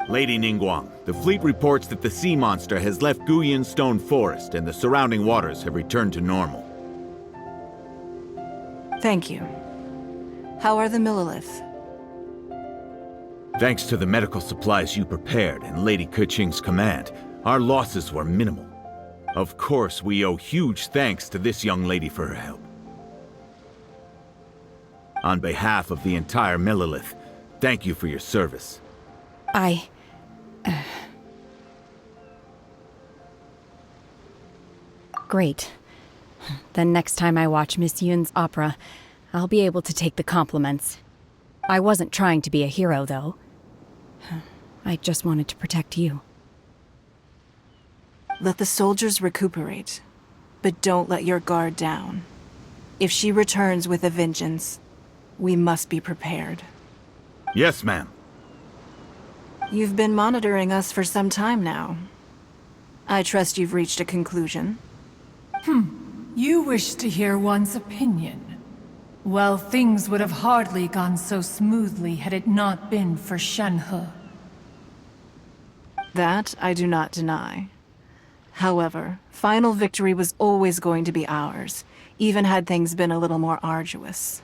Speaker 18: Lady Ningguang, the fleet reports that the sea monster has left Guyan Stone Forest and the surrounding waters have returned to normal.
Speaker 2: Thank you. How are the Millilith?
Speaker 18: Thanks to the medical supplies you prepared and Lady Keqing's command, our losses were minimal. Of course, we owe huge thanks to this young lady for her help. On behalf of the entire Millilith, thank you for your service.
Speaker 1: Great. Then next time I watch Miss Yun's opera, I'll be able to take the compliments. I wasn't trying to be a hero, though. I just wanted to protect you.
Speaker 2: Let the soldiers recuperate, but don't let your guard down. If she returns with a vengeance, we must be prepared.
Speaker 18: Yes, ma'am.
Speaker 2: You've been monitoring us for some time now. I trust you've reached a conclusion.
Speaker 14: You wish to hear one's opinion. Well, things would have hardly gone so smoothly had it not been for Shenhe.
Speaker 2: That I do not deny. However, final victory was always going to be ours, even had things been a little more arduous.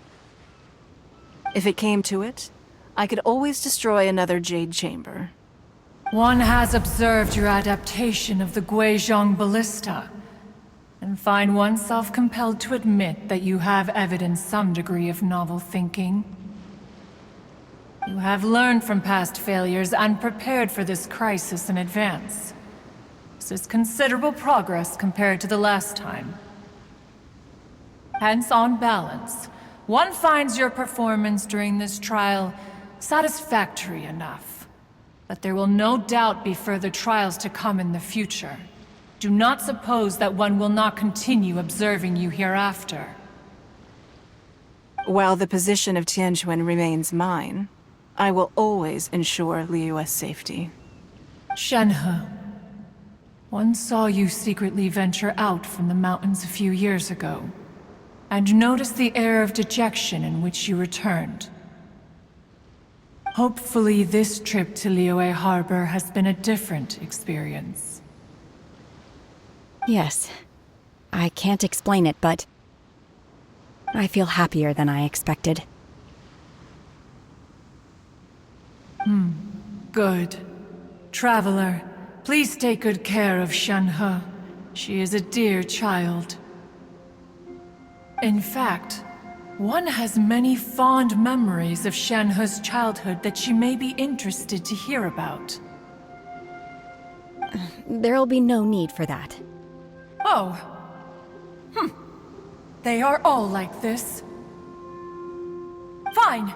Speaker 2: If it came to it, I could always destroy another Jade Chamber.
Speaker 14: One has observed your adaptation of the Guizhong Ballista, and find oneself compelled to admit that you have evidenced some degree of novel thinking. You have learned from past failures and prepared for this crisis in advance. This is considerable progress compared to the last time. Hence, on balance, one finds your performance during this trial satisfactory enough. But there will no doubt be further trials to come in the future. Do not suppose that one will not continue observing you hereafter.
Speaker 2: While the position of Tianquan remains mine, I will always ensure Liyue's safety.
Speaker 14: Shenhe, one saw you secretly venture out from the mountains a few years ago, and noticed the air of dejection in which you returned. Hopefully this trip to Liyue Harbor has been a different experience.
Speaker 1: Yes. I can't explain it, but I feel happier than I expected.
Speaker 14: Good. Traveler, please take good care of Shenhe. She is a dear child. In fact, one has many fond memories of Shenhe's childhood that she may be interested to hear about.
Speaker 1: There'll be no need for that.
Speaker 14: Oh. They are all like this. Fine.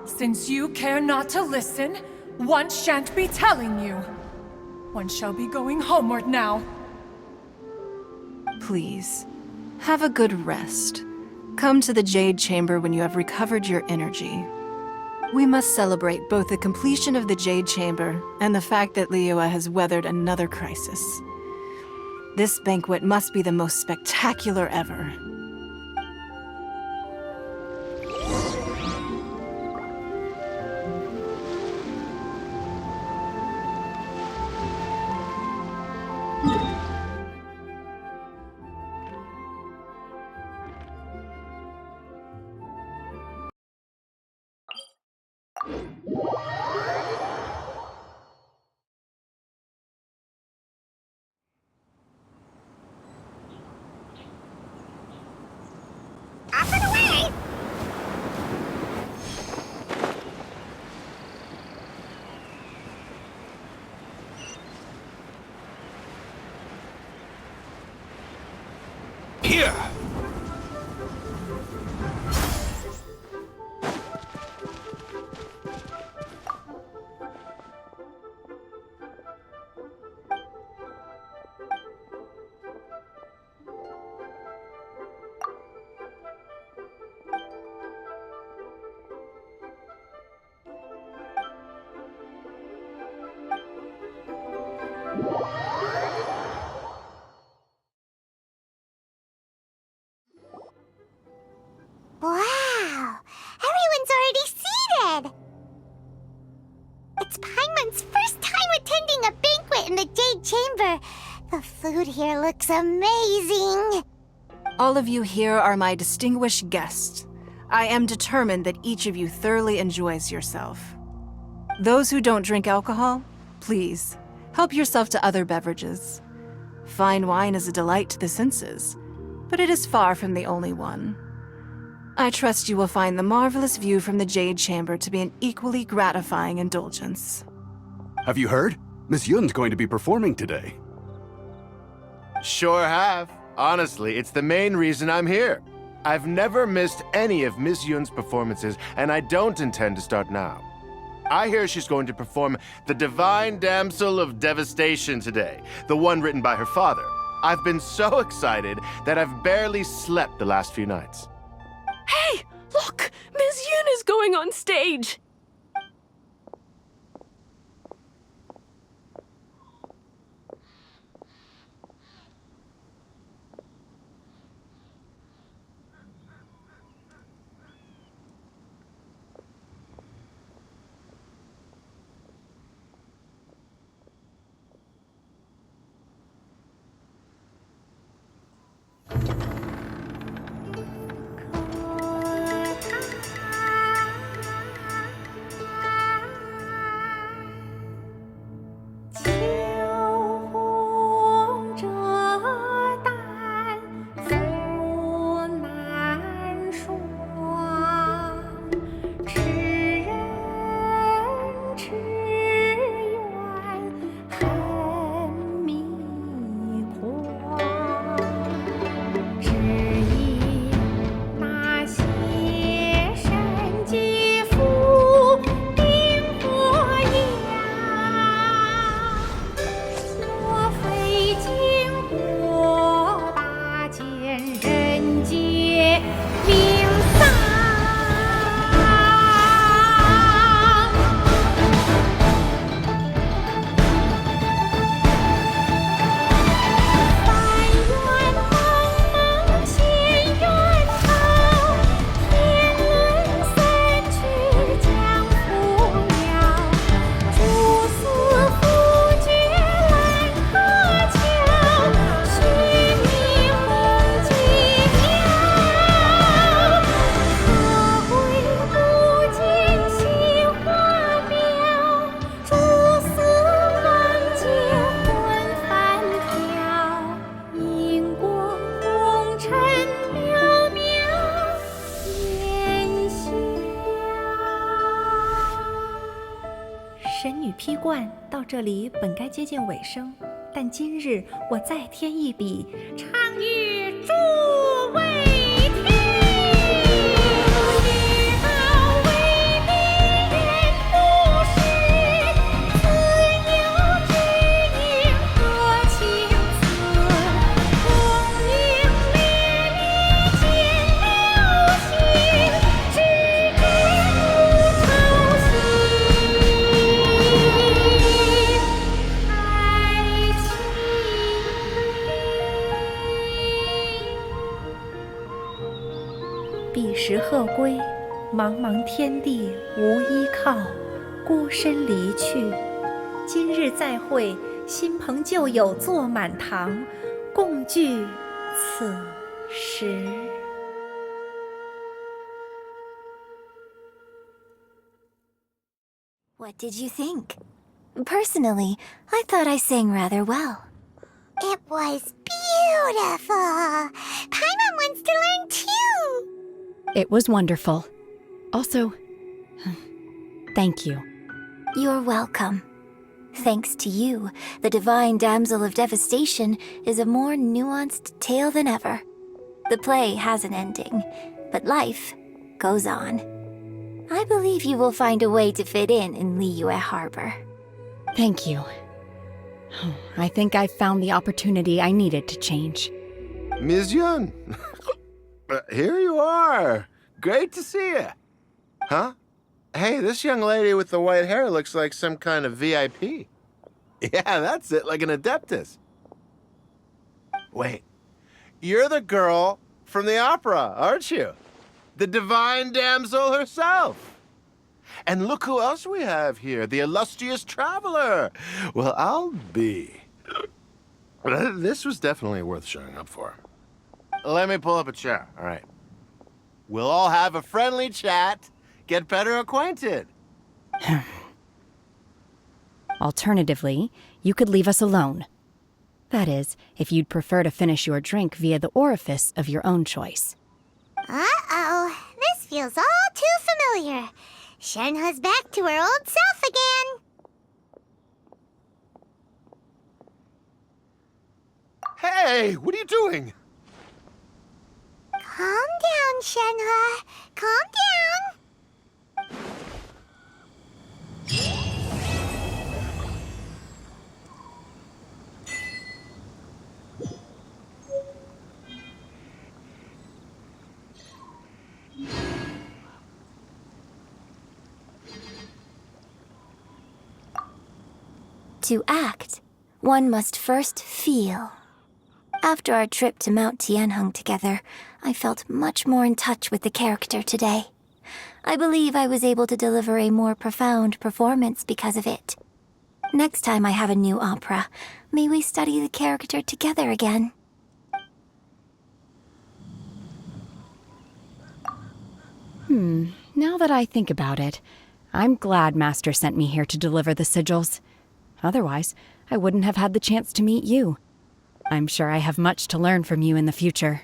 Speaker 14: Since you care not to listen, one shan't be telling you. One shall be going homeward now.
Speaker 2: Please, have a good rest. Come to the Jade Chamber when you have recovered your energy. We must celebrate both the completion of the Jade Chamber and the fact that Liyue has weathered another crisis. This banquet must be the most spectacular ever.
Speaker 6: Off and away!
Speaker 3: Here!
Speaker 6: Wow! Everyone's already seated! It's Paimon's first time attending a banquet in the Jade Chamber. The food here looks amazing.
Speaker 2: All of you here are my distinguished guests. I am determined that each of you thoroughly enjoys yourself. Those who don't drink alcohol, please, help yourself to other beverages. Fine wine is a delight to the senses, but it is far from the only one. I trust you will find the marvelous view from the Jade Chamber to be an equally gratifying indulgence.
Speaker 10: Have you heard? Miss Yun's going to be performing today.
Speaker 8: Sure have. Honestly, it's the main reason I'm here. I've never missed any of Miss Yun's performances, and I don't intend to start now. I hear she's going to perform the Divine Damsel of Devastation today, the one written by her father. I've been so excited that I've barely slept the last few nights.
Speaker 12: Hey, look! Miss Yun is going on stage!
Speaker 22: 神女披冠到这里本该接近尾声，但今日我再添一笔，唱与诸位听。彼时鹤归，茫茫天地无依靠，孤身离去。今日再会，新朋旧友坐满堂，共聚此时。
Speaker 21: What did you think? Personally, I thought I sang rather well.
Speaker 17: It was beautiful! Paimon wants to learn too!
Speaker 1: It was wonderful. Also, thank you.
Speaker 21: You're welcome. Thanks to you, the Divine Damsel of Devastation is a more nuanced tale than ever. The play has an ending, but life goes on. I believe you will find a way to fit in Liyue Harbor.
Speaker 1: Thank you. I think I've found the opportunity I needed to change.
Speaker 8: Ms. Yun, here you are. Great to see you. Huh? Hey, this young lady with the white hair looks like some kind of VIP. Yeah, that's it, like an Adeptus. Wait, you're the girl from the opera, aren't you? The Divine Damsel herself. And look who else we have here, the illustrious traveler. Well, I'll be. This was definitely worth showing up for. Let me pull up a chair, all right. We'll all have a friendly chat, get better acquainted.
Speaker 1: Alternatively, you could leave us alone. That is, if you'd prefer to finish your drink via the orifice of your own choice.
Speaker 17: Uh-oh, this feels all too familiar. Shenhe's back to her old self again.
Speaker 8: Hey, what are you doing?
Speaker 6: Calm down, Shenhe. Calm down.
Speaker 21: To act, one must first feel. After our trip to Mount Tianheng together, I felt much more in touch with the character today. I believe I was able to deliver a more profound performance because of it. Next time I have a new opera, may we study the character together again.
Speaker 1: Now that I think about it, I'm glad Master sent me here to deliver the sigils. Otherwise, I wouldn't have had the chance to meet you. I'm sure I have much to learn from you in the future.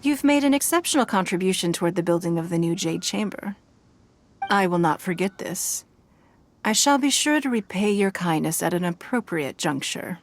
Speaker 2: You've made an exceptional contribution toward the building of the new Jade Chamber. I will not forget this. I shall be sure to repay your kindness at an appropriate juncture.